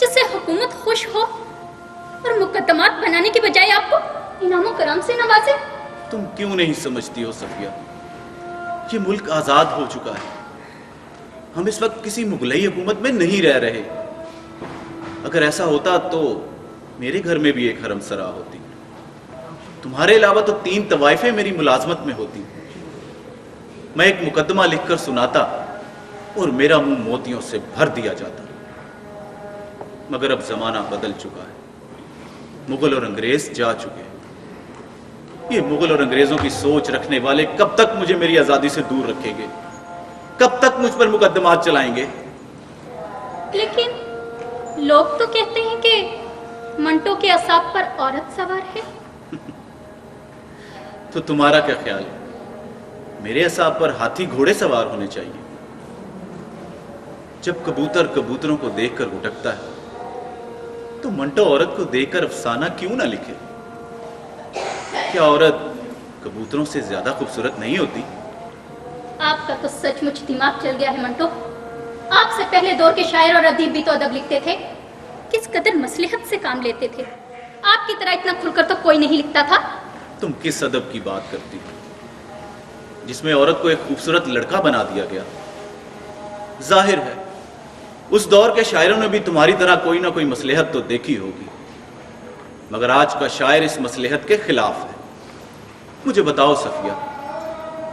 जिससे हुकूमत खुश हो और मुकद्दमात बनाने के बजाय आपको इनामों कराम से नवाजे। तुम क्यों नहीं समझती हो सफिया, ये मुल्क आजाद हो चुका है। हम इस वक्त किसी मुगलई हुकूमत में नहीं रह रहे। अगर ऐसा होता तो मेरे घर में भी एक हरमसरा होती। तुम्हारे अलावा तो 3 तवाइफें मेरी मुलाजमत में होती। मैं एक मुकदमा लिखकर सुनाता और मेरा मुंह मोतियों से भर दिया जाता। मगर अब जमाना बदल चुका है। मुगल और अंग्रेज जा चुके हैं। ये मुगल और अंग्रेजों की सोच रखने वाले कब तक मुझे मेरी आजादी से दूर रखेंगे? कब तक मुझ पर मुकद्दमात चलाएंगे? लेकिन लोग तो कहते हैं कि मंटो के असाब पर औरत सवार है। तो तुम्हारा क्या ख्याल है? मेरे असाब पर हाथी घोड़े सवार होने चाहिए। जब कबूतर कबूतरों को देखकर उठकता है तो मंटो औरत को देखकर अफसाना क्यों ना लिखे? क्या औरत कबूतरों से ज्यादा खूबसूरत नहीं होती? आपका तो सचमुच दिमाग चल गया है मंटो। आपसे पहले दौर के शायर और अदीब भी तो अदब लिखते थे। किस कदर मसलहत से काम लेते थे। आपकी तरह इतना खुलकर तो कोई नहीं लिखता था। तुम किस अदब की बात करती हो जिसमें औरत को एक खूबसूरत लड़का बना दिया गया? जाहिर है उस दौर के शायरों ने भी तुम्हारी तरह कोई ना कोई मसलहत तो देखी होगी, मगर आज का शायर इस मसलहत के खिलाफ है। मुझे बताओ सफिया,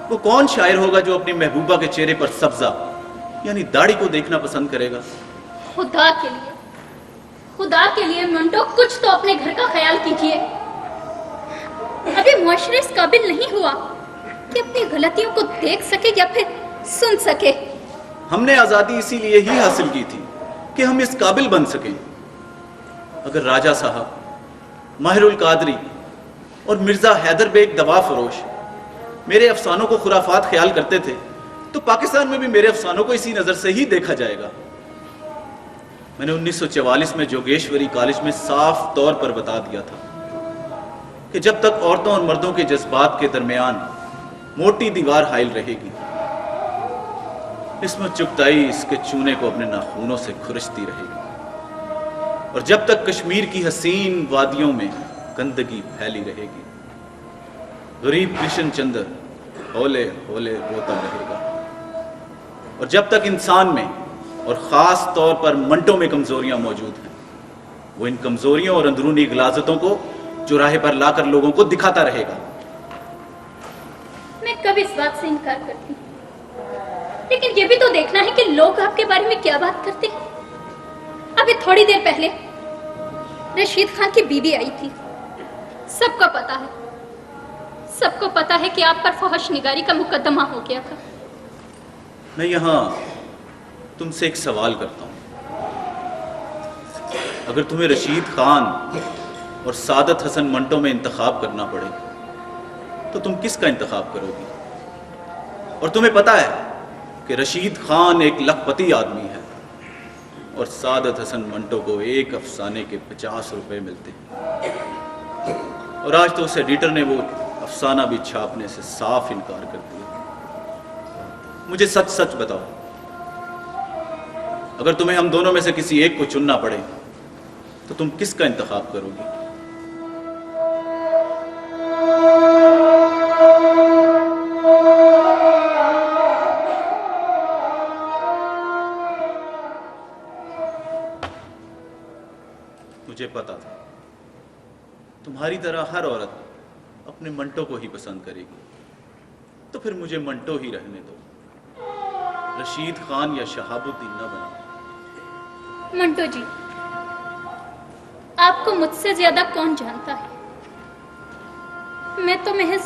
वो कौन शायर होगा जो अपनी महबूबा के चेहरे पर सब्जा यानी दाढ़ी को देखना पसंद करेगा? खुदा के लिए मंटो कुछ तो अपने घर का ख्याल कीजिए। अभी मुआशरे इस काबिल नहीं हुआ कि अपनी गलतियों को देख सके या फिर सुन सके। हमने आजादी इसीलिए ही हासिल की थी कि हम इस काबिल बन सकें। अगर राजा साहब, माहिरुल कादरी और मिर्जा हैदर बेग दवा फरोश मेरे अफसानों को खुराफात ख्याल करते थे तो पाकिस्तान में भी मेरे अफसानों को इसी नजर से ही देखा जाएगा। मैंने 1944 में जोगेश्वरी कॉलेज में साफ तौर पर बता दिया था कि जब तक औरतों और मर्दों के जज्बात के दरमियान मोटी दीवार हाइल रहेगी, इसमें चुगताई इसके चूने को अपने नाखूनों से खुरचती रहेगी, और जब तक कश्मीर की हसीन वादियों में गंदगी फैली रहेगी, गरीब कृष्ण चंद्र होले होले रोता रहेगा। और जब तक इंसान में और ख़ास तौर पर मंटों में कमज़ोरियां मौजूद हैं, वो इन कमज़ोरियों और अंदरूनी गलाजतों को चौराहे पर लाकर लोगों को दिखाता रहेगा। मैं कब इस बात से इनकार करती हूँ, लेकिन ये भी तो देखना है कि लोग आपके बारे में क्या बात करते हैं। अभी थोड़ी देर पहले रशीद खान की बीवी आई थी। सबको पता है कि आप पर फहश निगारी का मुकदमा हो गया था। मैं यहां तुमसे एक सवाल करता हूं, अगर तुम्हें रशीद खान और सादत हसन मंटो में इंतखाब करना पड़े तो तुम किसका इंतखाब करोगी? और तुम्हें पता है कि रशीद खान एक लखपति आदमी है और सादत हसन मंटो को एक अफसाने के 50 रुपए मिलते हैं, और आज तो उस एडिटर ने वो अफसाना भी छापने से साफ इनकार कर दिया। मुझे सच सच बताओ, अगर तुम्हें हम दोनों में से किसी एक को चुनना पड़े तो तुम किसका इंतखाब करोगी? मुझे पता था तुम्हारी तरह हर औरत अपने मंटो को ही पसंद करेगी, तो फिर मुझे मंटो ही रहने दो, रशीद खान या शहाबुद्दीन न बनाओ। मंटो जी, आपको मुझसे ज्यादा कौन जानता है? मैं तो महज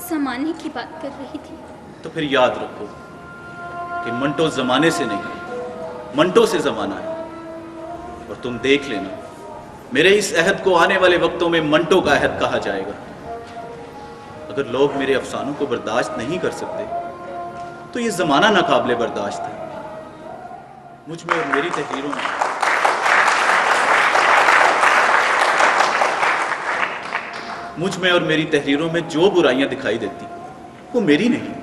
जमाने की बात कर रही थी। तो फिर याद रखो कि मंटो जमाने से नहीं, मंटो से जमाना है। और तुम देख लेना, मेरे इस अहद को आने वाले वक्तों में मंटो का अहद कहा जाएगा। अगर लोग मेरे अफसानों को बर्दाश्त नहीं कर सकते तो ये जमाना नाकाबिले बर्दाश्त है। मुझ में और मेरी तहरीरों में जो बुराइयां दिखाई देती वो मेरी नहीं,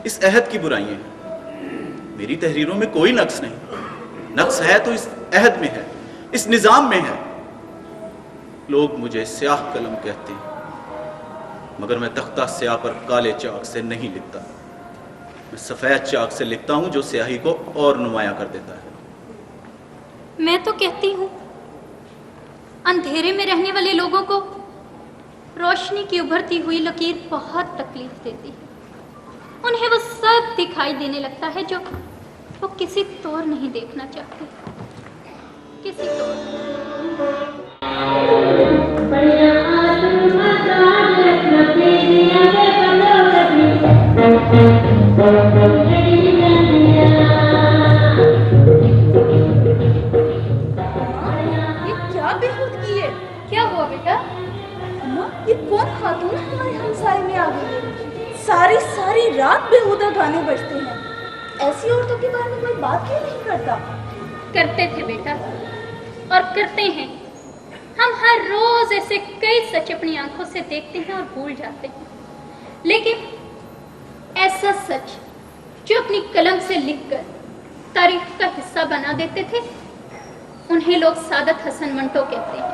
इस अहद की बुराइयां हैं। मेरी तहरीरों में कोई नक्स नहीं, नक्स है तो इस अहद में है, इस निजाम में है। लोग मुझे स्याह कलम कहते हैं, मगर मैं तख्ता स्याह पर काले चाक से नहीं लिखता, मैं सफेद चाक से लिखता हूं जो स्याही को और नुमाया कर देता है। मैं तो कहती हूँ, अंधेरे में रहने वाले लोगों को रोशनी की उभरती हुई लकीर बहुत तकलीफ देती है। उन्हें वो सब दिखाई देने लगता है जो वो किसी तौर नहीं देखना चाहते, किसी तौर। ये क्या बेहूदगी है? क्या हुआ बेटा? अम्मा, ये कौन खातून हमारे हमसाए में आ गई? सारी सारी रात बेहुदा गाने बजते हैं। ऐसी औरतों के बारे में कोई बात क्यों नहीं करता? करते थे बेटा, और करते हैं। हम हर रोज ऐसे कई सच अपनी आंखों से देखते हैं और भूल जाते हैं, लेकिन ऐसा सच जो अपनी कलम से लिखकर तारीख का हिस्सा बना देते थे, उन्हें लोग सादत हसन मंटो कहते हैं।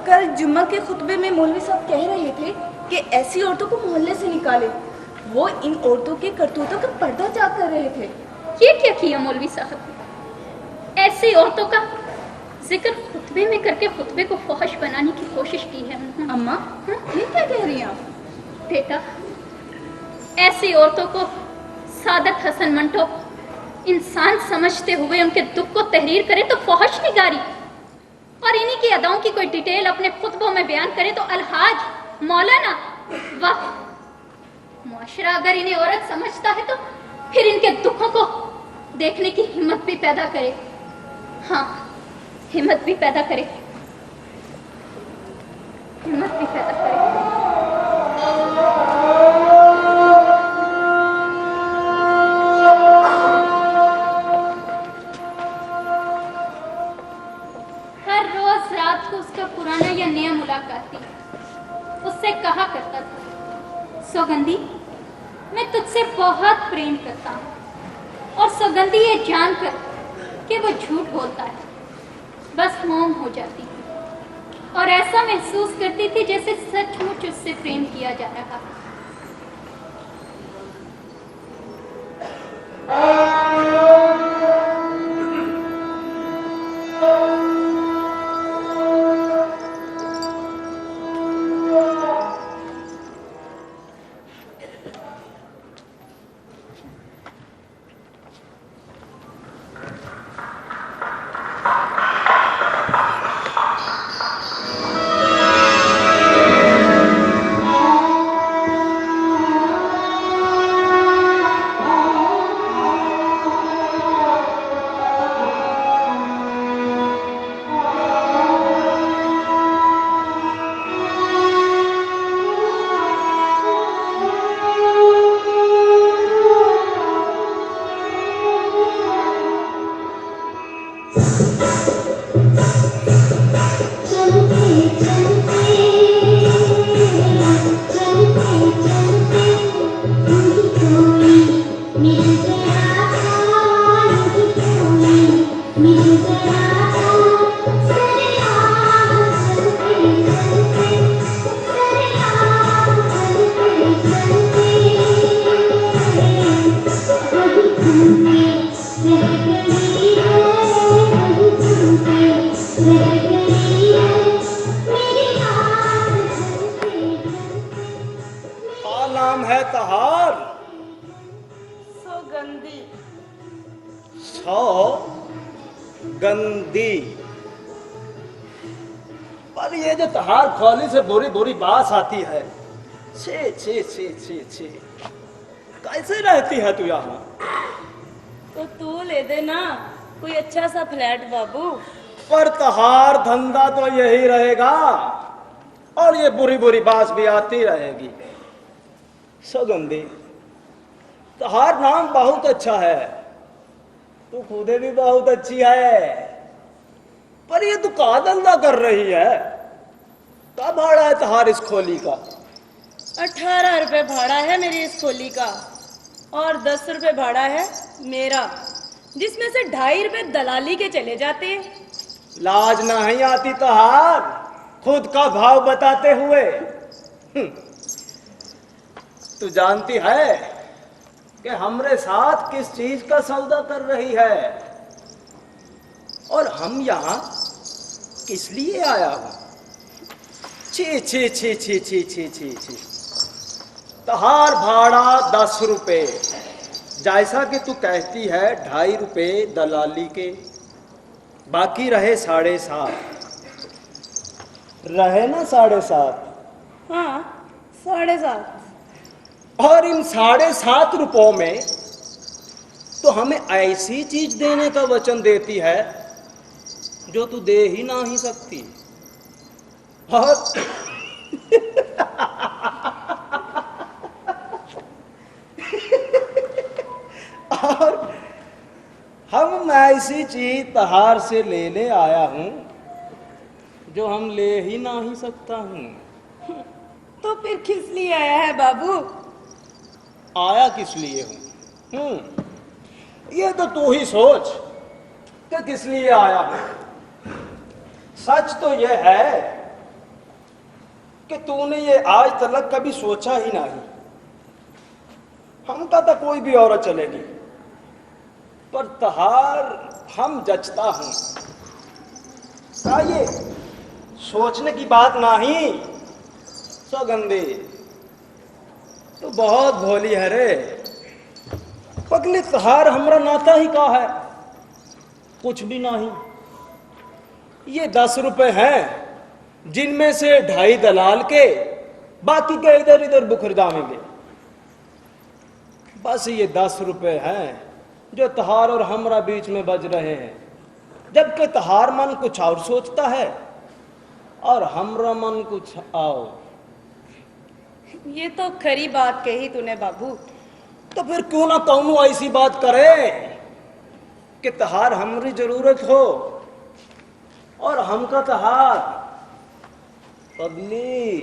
कल जुम्मा के खुतबे में मौलवी साहब कह रहे थे कि ऐसी औरतों को मोहल्ले से निकाले। वो इन औरतों के करतूतों का पर्दा चाक कर रहे थे। ये क्या किया मौलवी साहब? ऐसी औरतों का जिक्र खुतबे में करके खुतबे को फहश बनाने की कोशिश की है उन्होंने। अम्मा, ये क्या कह रही हैं आप? बेटा, ऐसी औरतों को सादत हसन मंटो इंसान समझते हुए उनके दुख को तहरीर करे तो फहश निगारी, और इन्हीं की अदाओं की कोई डिटेल अपने खुतबों में बयान करे तो अलहाज, मौलाना। वाह! मुआशरा अगर इन्हें औरत समझता है तो फिर इनके दुखों को देखने की हिम्मत भी पैदा करे। हाँ, हिम्मत भी पैदा करे, हिम्मत भी पैदा करे। मुलाकाती उससे कहा करता था, सौगंधी मैं तुझसे बहुत प्रेम करता हूँ। और सौगंधी ये जानकर कि वो झूठ बोलता है बस मौन हो जाती थी और ऐसा महसूस करती थी जैसे सचमुच उससे प्रेम किया जा रहा है। क्या नाम है तहार? सौगंधी। सौगंधी। पर ये जो तहार खोली से बुरी बुरी बात आती है, छे छे छे छे छे, कैसे रहती है तू यहाँ? तो तू ले दे ना कोई अच्छा सा फ्लैट बाबू। पर तहार धंधा तो यही रहेगा और ये बुरी बुरी बात भी आती रहेगी। सौगंधी, तहार नाम बहुत अच्छा है, तू खुदे भी बहुत अच्छी है, पर ये तू का धंधा कर रही है? क्या भाड़ा है तहार इस खोली का? 18 रुपए भाड़ा है मेरी इस खोली का और 10 रुपए भाड़ा है मेरा, जिसमें से 2.5 रुपए दलाली के चले जाते हैं। लाज नहीं आती तहार खुद का भाव बताते हुए? तू जानती है कि हमरे साथ किस चीज का सौदा कर रही है और हम यहाँ किस लिए आया हूं? छी छी छी छी छी छी छी छी, तहार भाड़ा 10 रुपए, जैसा कि तू कहती है 2.5 रुपए दलाली के, बाकी रहे 7.5 रहे ना 7.5। हाँ 7.5। और इन 7.5 रुपयों में तो हमें ऐसी चीज देने का वचन देती है जो तू दे ही नहीं सकती। और हम ऐसी चीज तहार से ले आया हूं जो हम ले ही नहीं सकता हूं। तो फिर किस लिए आया है बाबू? आया किस लिए हूं? ये तो तू ही सोच कि किस लिए आया हूं। सच तो यह है कि तूने ये आज तक कभी सोचा ही नहीं। हम का तो कोई भी औरत चलेगी, पर तहार हम जचता हूं। क्या ये सोचने की बात नहीं? सौगंधी, तू बहुत भोली है रे। पगले तहार हमरा नाता ही का है? कुछ भी नहीं। ये 10 रुपए हैं जिनमें से 2.5 दलाल के, बाकी के इधर इधर बुखरदामेंगे। बस ये 10 रुपए हैं जो तहार और हमरा बीच में बज रहे हैं, जबकि तहार मन कुछ और सोचता है और हमरा मन कुछ और। ये तो खरी बात कही तूने बाबू। तो फिर क्यों ना कौनो ऐसी बात करे कि तहार हमरी जरूरत हो और हमका तहार। पगली,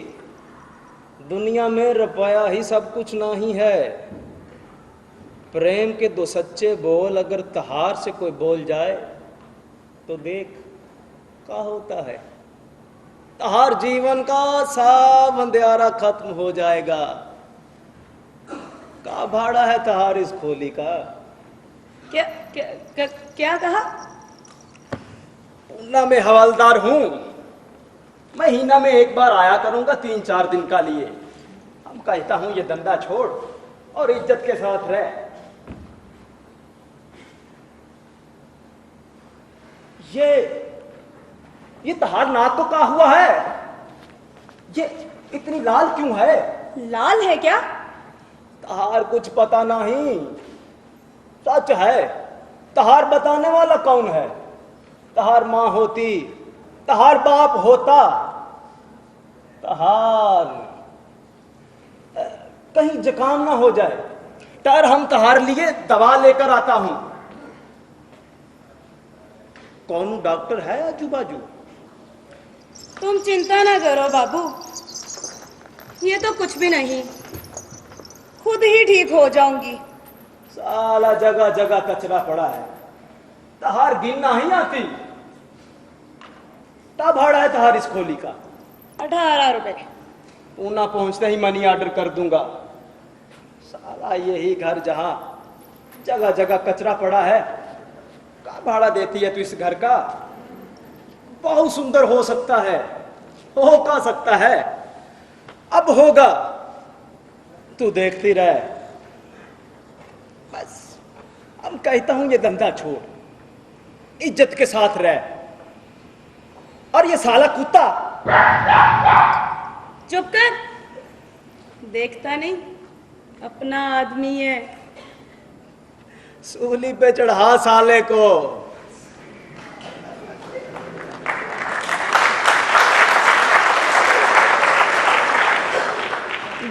दुनिया में रुपया ही सब कुछ नहीं है। प्रेम के दो सच्चे बोल अगर तहार से कोई बोल जाए तो देख क्या होता है। तहार जीवन का सब अंधियारा खत्म हो जाएगा। का भाड़ा है तहार इस खोली का? क्या क्या कहा? पूना में हवलदार हूं, महीना में एक बार आया करूंगा 3-4 दिन का लिए। हम कहता हूं ये धंधा छोड़ और इज्जत के साथ रह। ये तहार नाक तो का हुआ है? ये इतनी लाल क्यों है? लाल है क्या? तहार कुछ पता नहीं, सच है। तहार बताने वाला कौन है? तहार माँ होती, तहार बाप होता, तहार कहीं जुकाम ना हो जाए। टर हम तहार लिए दवा लेकर आता हूं। कौन डॉक्टर है आजू बाजू? तुम चिंता ना करो बाबू, ये तो कुछ भी नहीं, खुद ही ठीक हो जाऊंगी। साला जगह जगह कचरा पड़ा है, तहार गिनना ही आती। क्या भाड़ा है तहार इस खोली का? 18 रुपए। पूना पहुंचते ही मनी ऑर्डर कर दूंगा। साला यही घर जहां जगह जगह कचरा पड़ा है, क्या भाड़ा देती है तू इस घर का? बहुत सुंदर हो सकता है, हो का सकता है, अब होगा, तू देखती रह। बस हम कहता हूं ये धंधा छोड़, इज्जत के साथ रह। और ये साला कुत्ता चुप कर, देखता नहीं अपना आदमी है। सूली पे चढ़ा साले को।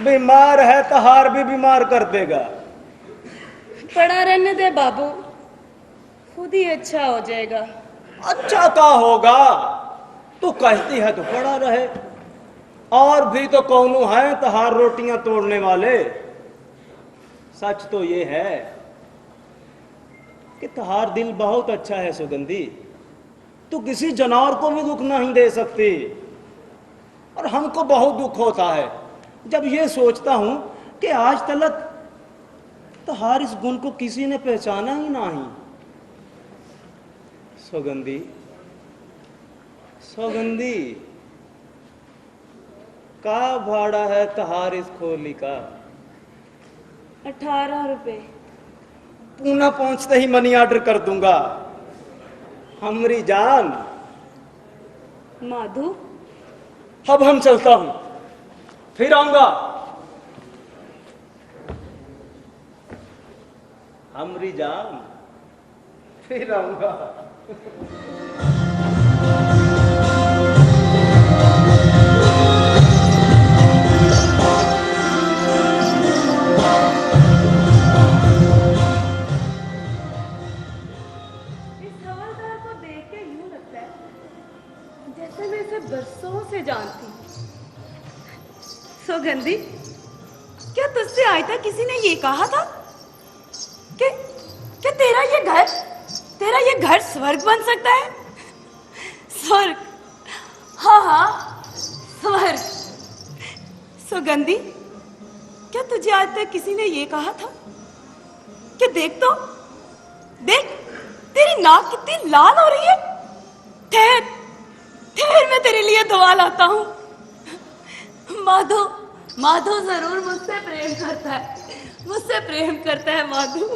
बीमार है तहार भी बीमार कर देगा। पड़ा रहने दे बाबू, खुद ही अच्छा हो जाएगा। अच्छा का होगा? तू कहती है तो पड़ा रहे। और भी तो कौनू है तहार रोटियां तोड़ने वाले। सच तो ये है कि तहार दिल बहुत अच्छा है सुगंधी। तू किसी जानवर को भी दुख नहीं दे सकती। और हमको बहुत दुख होता है जब ये सोचता हूं कि आज तलक तहार इस गुण को किसी ने पहचाना ही नहीं। सुगंधी, सुगंधी, का भाड़ा है तहार इस खोली का? 18 रुपए। पूना पहुंचते ही मनी ऑर्डर कर दूंगा। हमरी जान। माधु, अब हम चलता हूं, फिर आऊंगा। हमरी जान, फिर आऊंगा। जैसे मैं इसे बरसों से जानती। सुगंधी, क्या तुझसे आज तक किसी ने ये कहा था कि तेरा ये घर स्वर्ग बन सकता है? स्वर्ग, हाँ हाँ स्वर्ग। सुगंधी, क्या तुझे आज तक किसी ने ये कहा था कि देख तो देख, तेरी नाक कितनी लाल हो रही है। ठहर ठहर, मैं तेरे लिए दुआ लाता हूँ। माधो जरूर मुझसे प्रेम करता है माधो।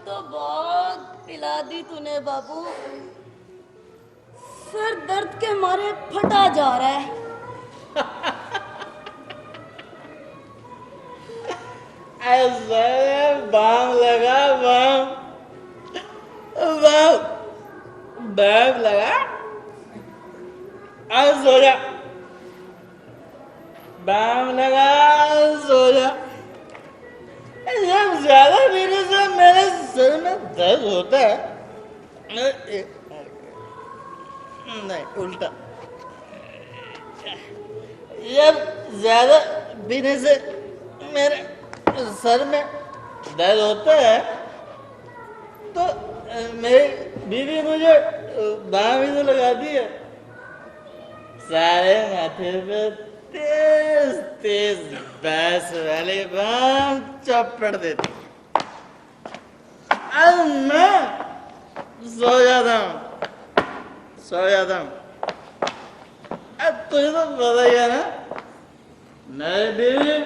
तो बहुत पिला दी तूने बाबू। सर दर्द के मारे फटा जा रहा है। ऐसा बाम लगा, बाम बैग लगा, आज सो जा। बाम लगा, सो जा। जब ज्यादा पीने से मेरे सर में दर्द होता है, नहीं उल्टा, जब ज्यादा पीने से मेरे सर में दर्द होता है तो मेरी बीवी मुझे बाम ही तो लगाती है। सारे माथे पे तेज तेज बैस वाले बाम चपड़ देती। अब मैं सो जाता हूँ। अब तुझे तो पता ही है ना, मेरी बीवी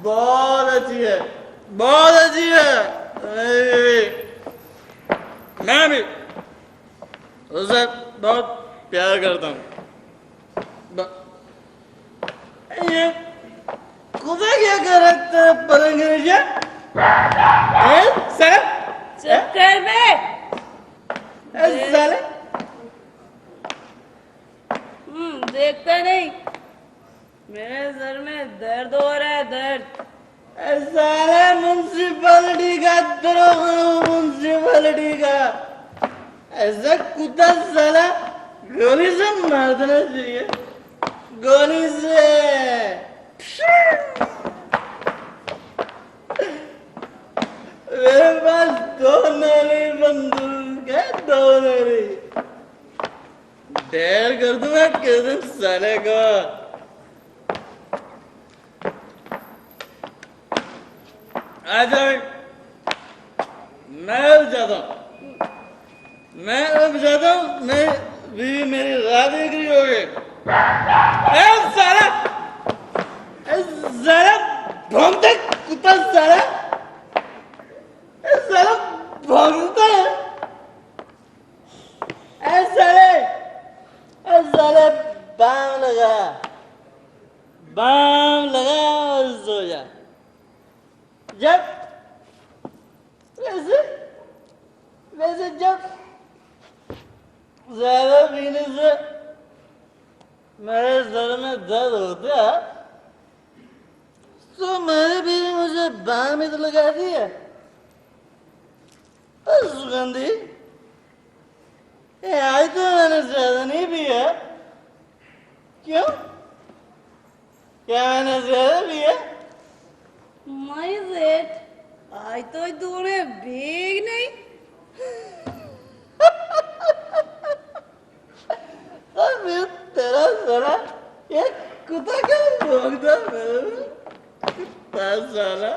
बहुत अच्छी है मेरी बीवी। मैं भी उसे बहुत प्यार करता हूँ। ये खुदा क्या कर रखता है पलंग के नीचे? चुप कर बे। साले देखता नहीं, मेरे सर में दर्द हो रहा है, दर्द। साले म्युनिसिपैलिटी का दरोगा, म्युनिसिपैलिटी का ऐसा कुत्ता साला गोली से मार देना चाहिए, गोली से। मेरे पास 2 नली बंदूक है, 2 नली। ढेर कर दूंगा किस दिन साले को। आजा मैं अब जाता हूँ, मैं भी मेरी राह देख रही होगी। साला भौंकता कुत्ता, साला भौंकता है। साले बाम लगा और सो जा। जब वैसे जब ज्यादा पीने से मेरे सर में दर्द होता है तो मेरी बीवी मुझे बाम ही तो लगाती है। सुगंधी, आज तो मैंने ज्यादा नहीं पिया। क्यों? क्या मैंने ज्यादा पिया? माय सेठ, आज तो तूने भीग नहीं। फिर तेरा साला ये कुत्ता क्यों भौंकता मेरे में? कुत्ता साला।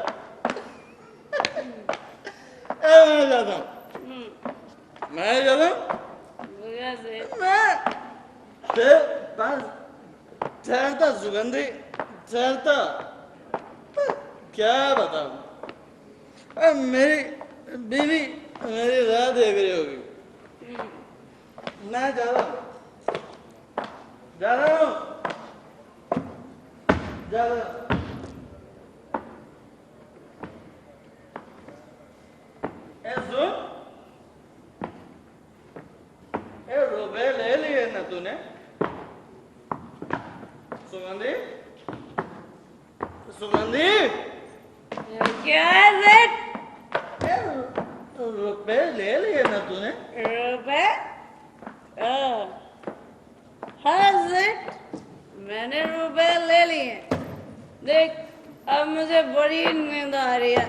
मैं जाता हूँ। मैं तेरे पास ठहरता सुगंधी, ठहरता। क्या बताऊं, मेरी बीवी मेरी राह देख रही होगी। मैं जा रहा हूँ। सुन, रुपए ले लिए ना तूने? सुगंधी क्या है सेठ? रुपए ले लिए ना तूने? रुपए? हाँ सेठ, मैंने रुपए ले लिए। देख, अब मुझे बड़ी नींद आ रही है।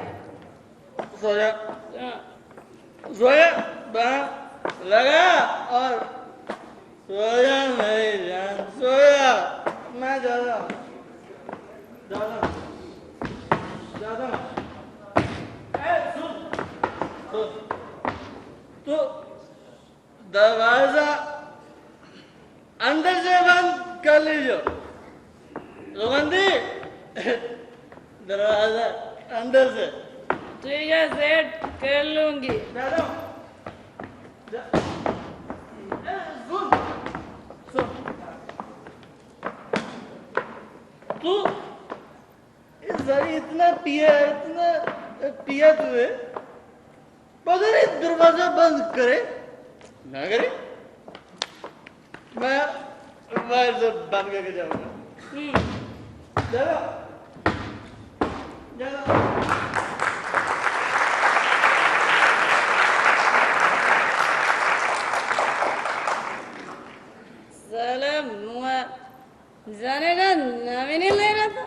सोया बाम लगा और सोया मेरी जान, सोया। मैं जा रहा हूँ। तो दरवाजा अंदर से बंद कर लीजिए। सुगंधी, दरवाजा अंदर से ठीक है सेठ, कर लूंगी। दादा सुन सुन, तू इस घड़ी इतना पिया तुझे, मगर ये दरवाजा बंद करे ना करे, मैं बाहर से बंद करके जाऊंगा। जरा जरा साला मुआ जाने का नाम ही नहीं ले रहा था।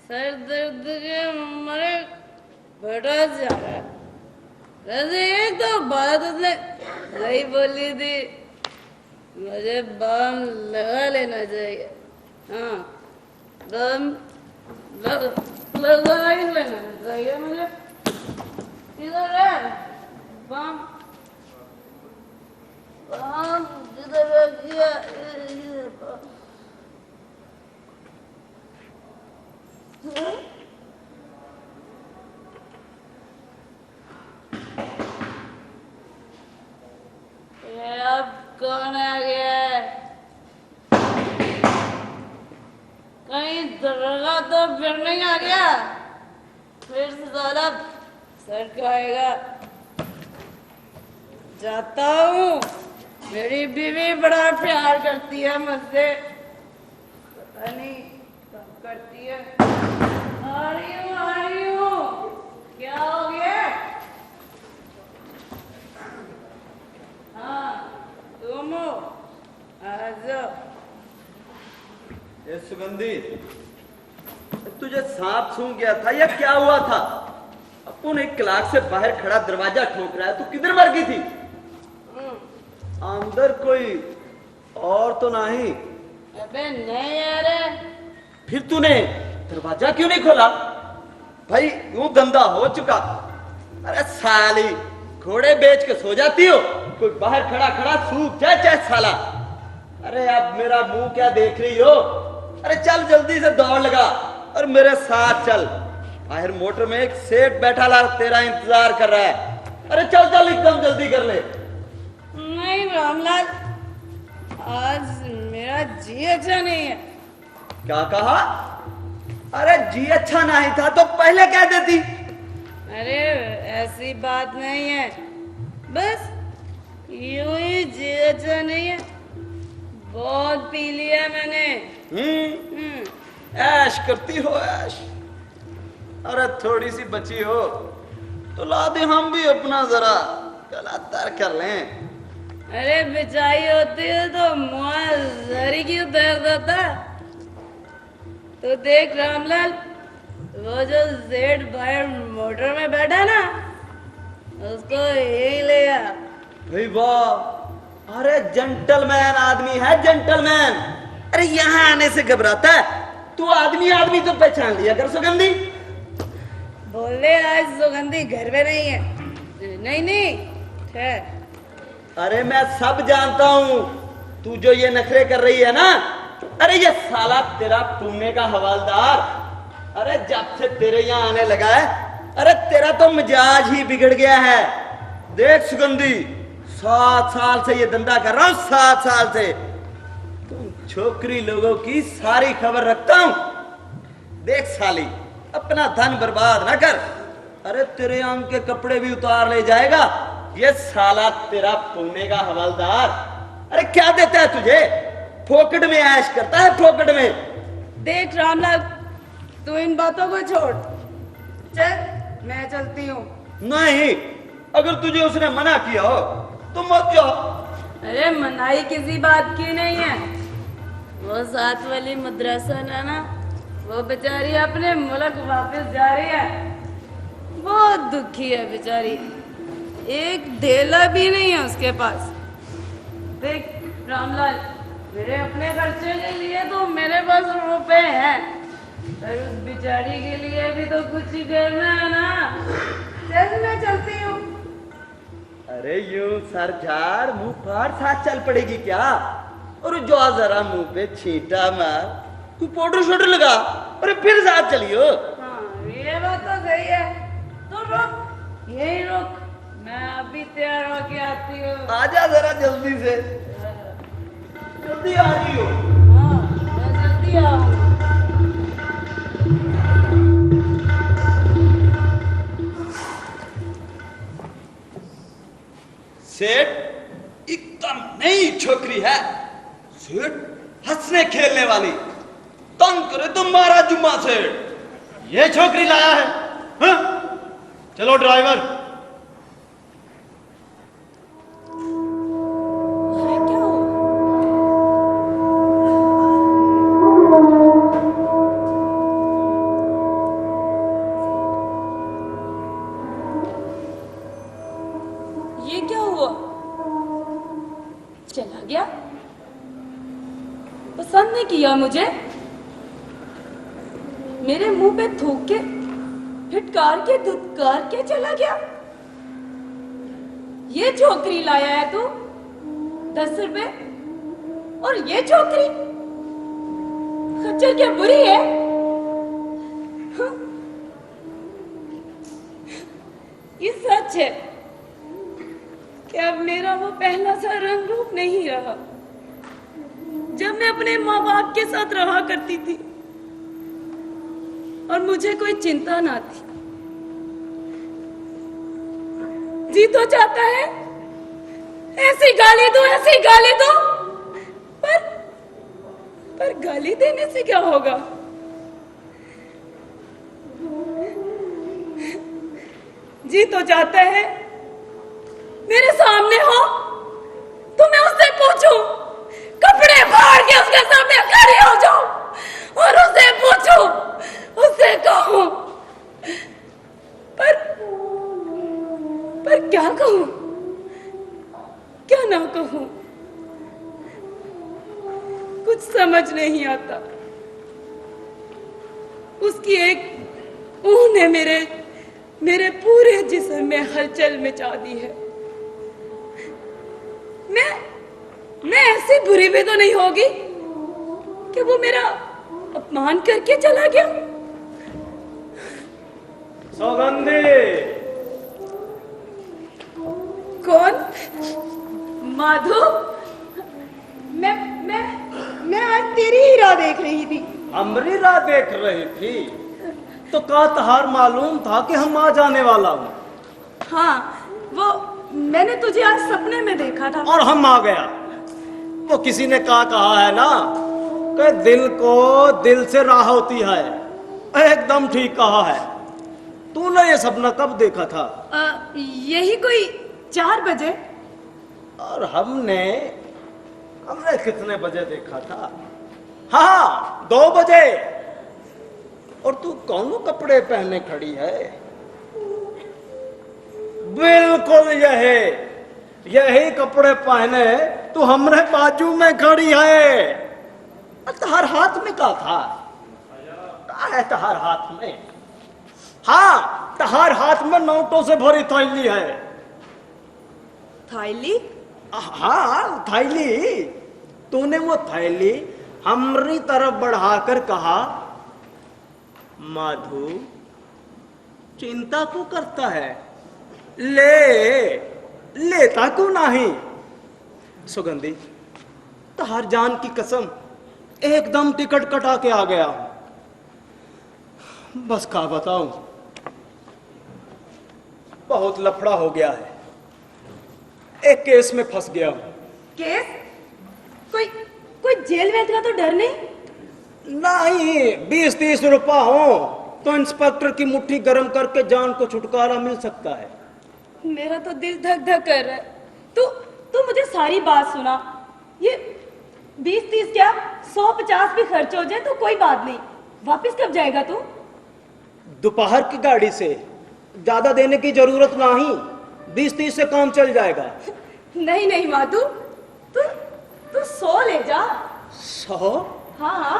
सर दर्द के मारे बड़ा जा रहा है। वैसे ये तो बात उसने सही बोली थी, मुझे बम लगा लेना चाहिए। हाँ, बम लगा ही लेना चाहिए मुझे। किधर है बम? बम किधर रख दिया? ये अब कौन आ गया है? कहीं दरोगा तो फिर नहीं आ गया? फिर से साला सर को आएगा। जाता हूँ, मेरी बीवी बड़ा प्यार करती है मुझसे, पता नहीं कब करती है। आ रही हूँ, क्या हो गया? हाँ तुम हो, आ जाओ। ये सुगंधी, तुझे सांप सूंघ गया था या क्या हुआ था? अपन एक क्लास से बाहर खड़ा दरवाजा ठोक रहा है, तू किधर मर गई थी? अंदर कोई और तो नहीं? अबे नहीं यार। फिर तूने दरवाजा क्यों नहीं खोला? भाई यूं धंधा हो चुका। अरे साली, घोड़े बेच के सो जाती हो, कोई बाहर खड़ा खड़ा सूख जाए चाहे साला। अरे अब मेरा मुंह क्या देख रही हो? अरे चल जल्दी से दौड़ लगा और मेरे साथ चल। बाहर मोटर में एक सेठ बैठा ला तेरा इंतजार कर रहा है। अरे चल चल एकदम जल्दी कर ले। नहीं रामलाल, आज मेरा जी अच्छा नहीं है। क्या कहा? अरे जी अच्छा नहीं था तो पहले कह देती। अरे ऐसी बात नहीं है, बस यूं ही जी अच्छा नहीं है। बहुत पी लिया मैंने। ऐश करती हो ऐश। अरे थोड़ी सी बची हो तो ला दे, हम भी अपना जरा गला तर कर लें। अरे बिछाई होती है तो मुआ जरी क्यों तैर देता? तो देख रामलाल, वो जो जेड बाहर मोटर में बैठा ना, उसको यही ले आ। भाई वाह, अरे जेंटलमैन आदमी है, जेंटलमैन। अरे यहाँ आने से घबराता है तू? आदमी आदमी तो पहचान लिया कर सुगंधी। बोले आज सुगंधी घर में नहीं है। नहीं है। अरे मैं सब जानता हूँ, तू जो ये नखरे कर रही है ना, अरे ये साला तेरा पुणे का हवालदार। अरे जब से तेरे यहाँ आने लगा है, अरे तेरा तो मिजाज ही बिगड़ गया है। देख सुगंधी, 7 साल से ये धंधा कर रहा हूँ, 7 साल से। तुम छोकरी लोगों की सारी खबर रखता हूँ। देख साली, अपना धन बर्बाद ना कर। अरे तेरे अंग के कपड़े भी उतार ले जाएगा ये साला तेरा पुणे का हवालदार। अरे क्या देता है तुझे? फोकट में ऐश करता है, फोकट में। देख रामलाल, तू इन बातों को छोड़, चल मैं चलती हूँ। नहीं, अगर तुझे उसने मना किया हो तो मत जाओ। अरे मनाही किसी बात की नहीं है। वो साथ वाली मद्रासा है ना, वो बेचारी अपने मुल्क वापस जा रही है। बहुत दुखी है बेचारी, एक धेला भी नहीं है उसके पास। देख रामलाल, मेरे अपने खर्चे के लिए तो मेरे पास रुपए हैं, पर उस बेचारी के लिए भी तो कुछ ही करना है ना। चल मैं चलती हूँ। अरे यूं सर झाड़ मुंह फाड़ साथ चल पड़ेगी क्या? और जो जरा मुंह पे छींटा मार, तू पाउडर शोडर लगा, अरे फिर साथ चलियो। हाँ ये बात तो सही है। तो रुक, यही रुक, मैं अभी तैयार होके आती हूँ। आजा जरा जल्दी से, जल्दी आ रही हो। हाँ, मैं जल्दी आऊँ। सेठ एकदम नई छोकरी है, सेठ हंसने खेलने वाली, तंग करे तुम्हारा जुम्मा सेठ। ये छोकरी लाया है, हाँ? चलो ड्राइवर। अरे क्या हुआ? ये क्या हुआ? चला गया? पसंद नहीं किया मुझे? मेरे मुंह पे थूक के, फिटकार के, धुतकार के चला गया? ये छोकरी लाया है तू 10 रुपए, और ये छोकरी खच्चर क्या बुरी है? हाँ? ये सच है कि अब मेरा वो पहला सा रंग रूप नहीं रहा जब मैं अपने माँ बाप के साथ रहा करती थी और मुझे कोई चिंता ना थी। जी तो चाहता है ऐसी गाली दो, ऐसी गाली दो, पर गाली देने से क्या होगा? जी तो चाहता है मेरे सामने हो तो मैं उससे पूछूं, कपड़े फाड़ के उसके सामने खड़ी हो जाऊं और उससे पूछूं, उससे कहूं, पर क्या कहूं, क्या ना कहूं, कुछ समझ नहीं आता। उसकी एक ऊन ने मेरे पूरे जिस्म में हलचल मचा दी है। मैं ऐसी बुरी भी तो नहीं होगी कि वो मेरा अपमान करके चला गया। सौगंधी, कौन? माधु? मैं आज तेरी ही राह देख रही थी। हमरी राह देख रही थी तो का तहार मालूम था कि हम आ जाने वाला हूँ। हाँ, वो मैंने तुझे आज सपने में देखा था। और हम आ गया। वो किसी ने कहा है ना कि दिल को दिल से राह होती है। एकदम ठीक कहा है। तूने ये सपना कब देखा था? यही कोई 4 बजे। और हमने कितने बजे देखा था? हाँ, 2 बजे। और तू कौन कपड़े पहने खड़ी है? बिल्कुल यही कपड़े पहने तू हमरे बाजू में खड़ी है। तहार हाथ में क्या था? है तहार हाथ में? हाँ, तहार हाथ में नोटों से भरी थैली है। थैली? हाँ, थैली। तूने वो थैली हमरी तरफ बढ़ाकर कहा, माधु चिंता क्यों करता है? लेता क्यों नहीं? सुगंधी, तहार जान की कसम एकदम टिकट कटा के आ गया। बस क्या बताऊं, बहुत लफड़ा हो गया है। एक केस में फंस गया हूं। केस? कोई जेल वेल का तो डर नहीं? नहीं, 20-30 रुपया हो तो इंस्पेक्टर की मुट्ठी गर्म करके जान को छुटकारा मिल सकता है। मेरा तो दिल धक धक कर रहा है। तू मुझे सारी बात सुना। ये 20-30 क्या 100-50 भी खर्च हो जाए तो कोई बात नहीं। वापस कब जाएगा तू? दोपहर की गाड़ी से। ज्यादा देने की जरूरत नहीं, 20-30 से काम चल जाएगा। नहीं माधु, तू 100 ले जा। 100? हाँ,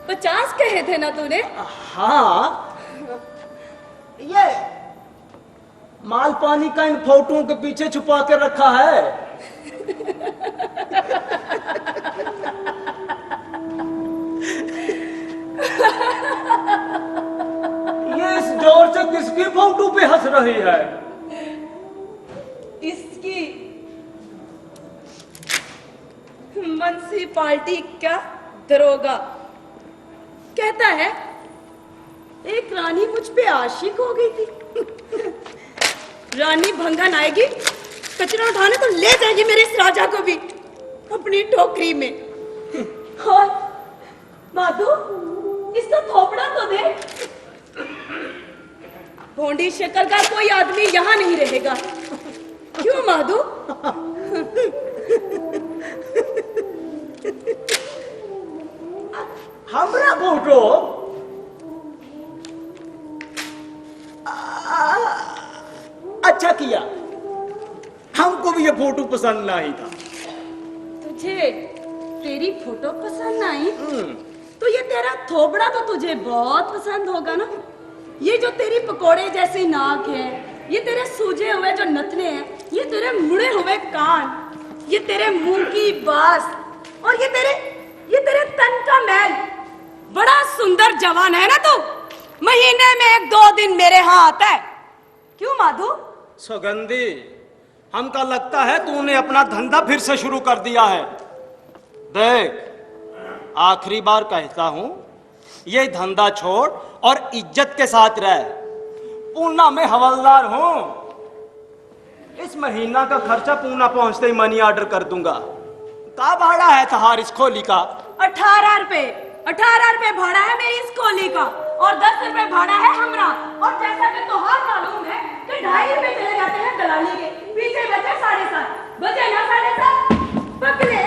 50 कहे थे ना तूने? हाँ, ये माल पानी का इन फोटोओं के पीछे छुपा के रखा है। ये इस जोर से किसकी फोटो पे हंस रही है? इसकी म्युनिसिपालिटी का दरोगा कहता है एक रानी मुझ पे आशिक हो गई थी। रानी भंगन आएगी, कचरा उठाने तो ले जाएगी मेरे इस राजा को भी अपनी टोकरी में। और माधु, इसका थोपड़ा तो दे। भोंडी शक्ल का कोई आदमी यहाँ नहीं रहेगा, क्यों माधु? हमरा फोटो अच्छा किया, हमको भी ये फोटो पसंद नहीं था। तुझे तेरी फोटो पसंद आई तो ये तेरा थोबड़ा तो तुझे बहुत पसंद होगा ना। ये जो तेरी पकोड़े जैसी नाक है, ये तेरे सूजे हुए जो नथने हैं, ये तेरे मुड़े हुए कान, ये तेरे मुंह की बास और ये तेरे तन का मैल, बड़ा सुंदर जवान है ना तू। महीने में 1-2 दिन मेरे यहाँ आता है, क्यों माधु? सुगंधी, हमका लगता है तूने अपना धंधा फिर से शुरू कर दिया है। देख, आखिरी बार कहता हूं, ये धंधा छोड़ और इज्जत के साथ रह। पूना में हवलदार हूं, इस महीना का खर्चा पूना पहुंचते ही मनी ऑर्डर कर दूंगा। का भाड़ा है तहार इस खोली का? 18 रुपए भाड़ा है मेरी इस कोली का और 10 रुपए भाड़ा है हमरा। और जैसा कि तोहार मालूम है कि 2.5 रुपए चले जाते हैं दलाली के, पीछे बचे 7.5 बजे ना 7.5 पकड़े।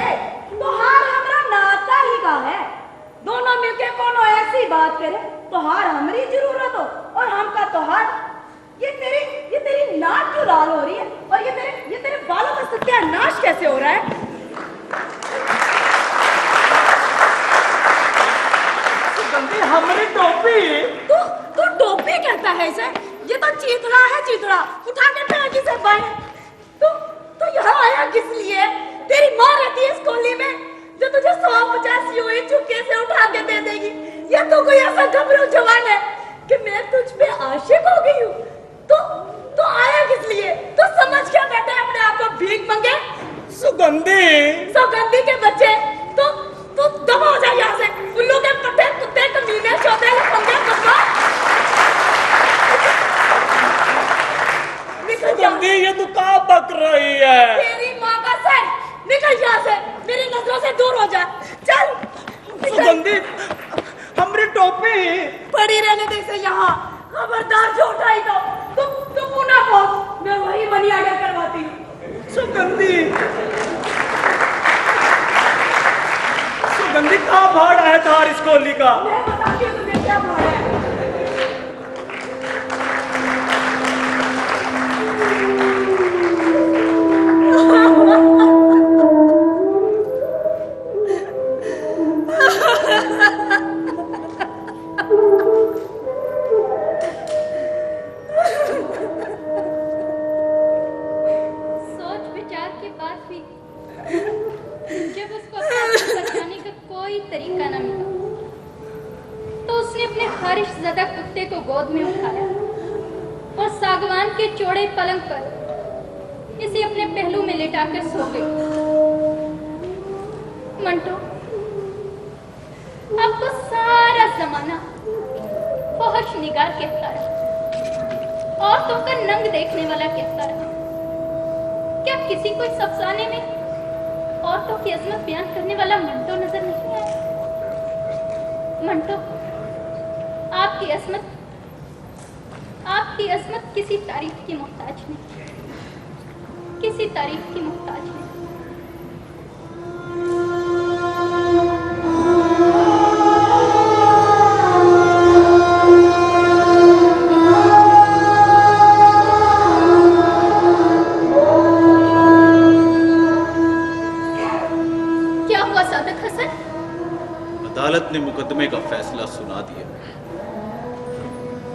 तोहार हमरा नाता ही का है, दोनों मिलके कोनो ऐसी बात करे तोहार हमरी जरूरत हो और हमका तोहार। ये तेरी नाक क्यों लाल हो रही है और ये तेरे बालों का सत्यानाश कैसे हो रहा है? हमारी टोपी। तू टोपी कहता है इसे? ये तो चीथड़ा है, चीथड़ा। उठा के फेंक इसे बाहर। तू यहाँ आया किस लिए? तेरी माँ रहती है इस कोली में जो तुझे 150 यूं चुपके से उठा के दे देगी। या तो कोई ऐसा घबरू जवान है कि मैं तुझ पे आशिक हो गई हूँ? तो आया किस लिए? तो समझ क्या बैठा है अपने आप को भीख मंगे? सुगंधी के बच्चे, तो दबा हो जाए यहाँ से। उल्लू के पट्टे, कुत्ते, कमीने, चौधरी, पंगे, बदमाश। सुगंधी, ये तू कहाँ बक रही है? तेरी माँ का सर, निकल यहाँ से, मेरी नजरों से दूर हो जा। चल सुगंधी, हमारी टोपी पड़ी रहने दे इसे यहाँ। खबरदार जो उठाई तो पुनः पहुंच, मैं वही मनी ऑर्डर करवाती हूँ। सुगंधी कहाँ भाड़ा है तार इस कोली का? मैं बताती हूँ तुझे क्या भाड़ा है। सोच विचार के बाद भी जब उसको अपने बचाने का कोई तरीका न मिला तो उसने अपने ख्वाहिश ज़दा कुत्ते को गोद में उठाया और सागवान के चौड़े पलंग पर इसे अपने पहलू में लेटाकर सो गई। मंटो, अब तो सारा जमाना फहश निगार कहता है, औरतों का नंग देखने वाला कहता है। क्या किसी को इस अफसाने में औरतों की अजमत बयान करने वाला मंटो नजर नहीं आया? मंटो, आपकी अजमत किसी तारीफ की मोहताज नहीं, किसी तारीफ की मोहताज नहीं। क्या हुआ सादत हसन? अदालत ने मुकदमे का फैसला सुना दिया।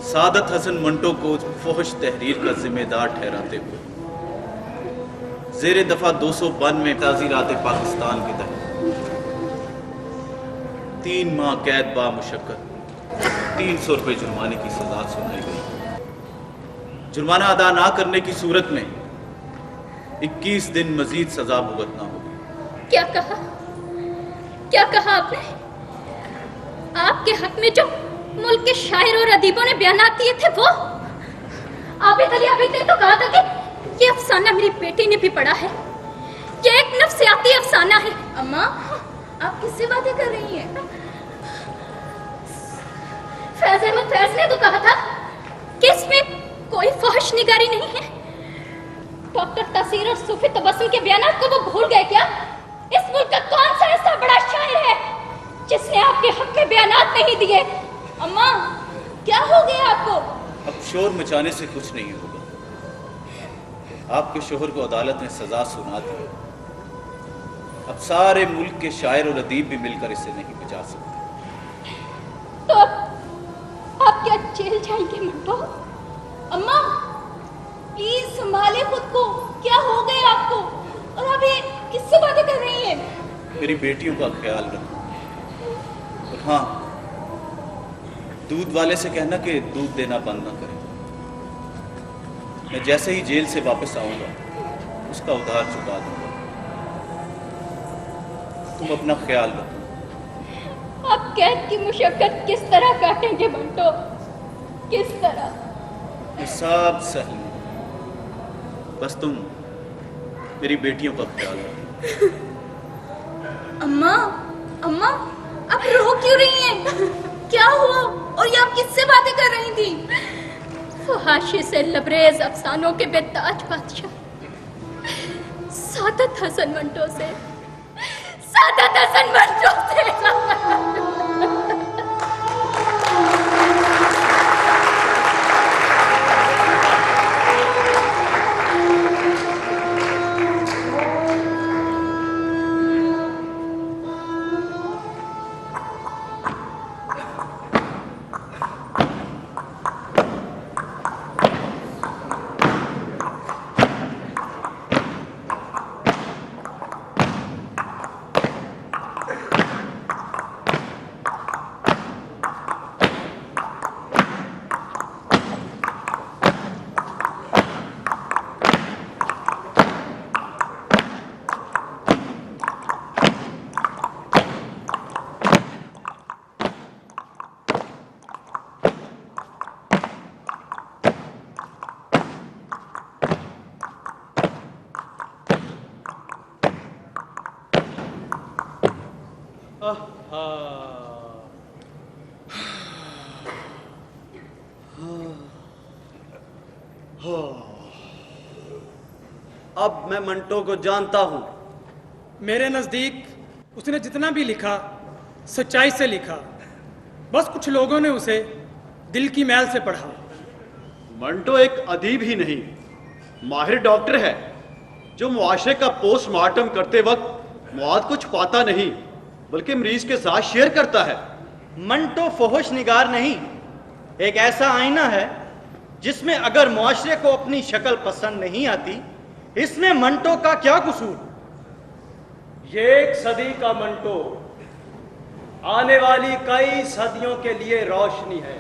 सादत हसन मंटो को फहश तहरीर का जिम्मेदार ठहराते हुए जेर दफा 292 ताज़ीरात पाकिस्तान के तहत 3 माह कैद बा मुशक्कत 300 रुपए जुर्माने की सजा सुनाई गई। जुर्माना अदा ना करने की सूरत में 21 दिन मजीद सजा भुगतना होगी। क्या कहा आपने? आपके हक में जो मुल्क के शायर और अदीबों ने बयानात दिए थे वो आबिद ने तो कहा था कि ये अफसाना मेरी बेटी ने भी पढ़ा है, ये एक नफ्सियाती अफसाना है। अम्मा, आप किससे बातें कर रही हैं? फैज अहमद फैज ने तो कहा था कि इसमें कोई फहश निगारी नहीं है। डॉक्टर तसीर और सूफी तबस्सुम के बयानात को वो भूल गए क्या? इस मुल्क का कौन सा ऐसा बड़ा शायर है जिसने आपके हक में बयानात नहीं दिए? अम्मा, क्या हो गया आपको? अब शोर मचाने से कुछ नहीं होगा। आपके शोहर को अदालत ने सजा सुना दी। अब सारे मुल्क के शायर और अदीब भी मिलकर इसे नहीं बचा सकते। तो आप क्या जेल जाएंगे मंटो? अम्मा, प्लीज संभाले खुद को। क्या हो गया आपको? और आप ये किससे बातें कर रही हैं? मेरी बेटियों का ख्याल रखो। और हाँ, दूध वाले से कहना कि दूध देना बंद ना करे। मैं जैसे ही जेल से वापस आऊंगा उसका उधार चुका दूंगा। तुम अपना ख्याल रखो। आप कैद की मुशक्कत किस तरह काटेंगे मंटो? किस तरह? ये सब सही, बस तुम मेरी बेटियों का ख्याल रखो। अम्मा, अम्मा, आप रो क्यों रही हैं? क्या हुआ? और ये आप किससे बातें कर रही थी? फहाशी से लबरेज अफसानों के बेताज बादशाह सादत हसन मंटो से। अब मैं मंटो को जानता हूं। मेरे नज़दीक उसने जितना भी लिखा सच्चाई से लिखा, बस कुछ लोगों ने उसे दिल की मैल से पढ़ा। मंटो एक अदीब ही नहीं, माहिर डॉक्टर है जो मुआशरे का पोस्टमार्टम करते वक्त मौत को छुपाता नहीं बल्कि मरीज के साथ शेयर करता है। मंटो फहोश निगार नहीं, एक ऐसा आईना है जिसमें अगर मुआशरे को अपनी शक्ल पसंद नहीं आती, इसमें मंटो का क्या कसूर? ये एक सदी का मंटो आने वाली कई सदियों के लिए रोशनी है।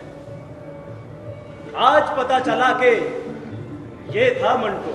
आज पता चला कि ये था मंटो।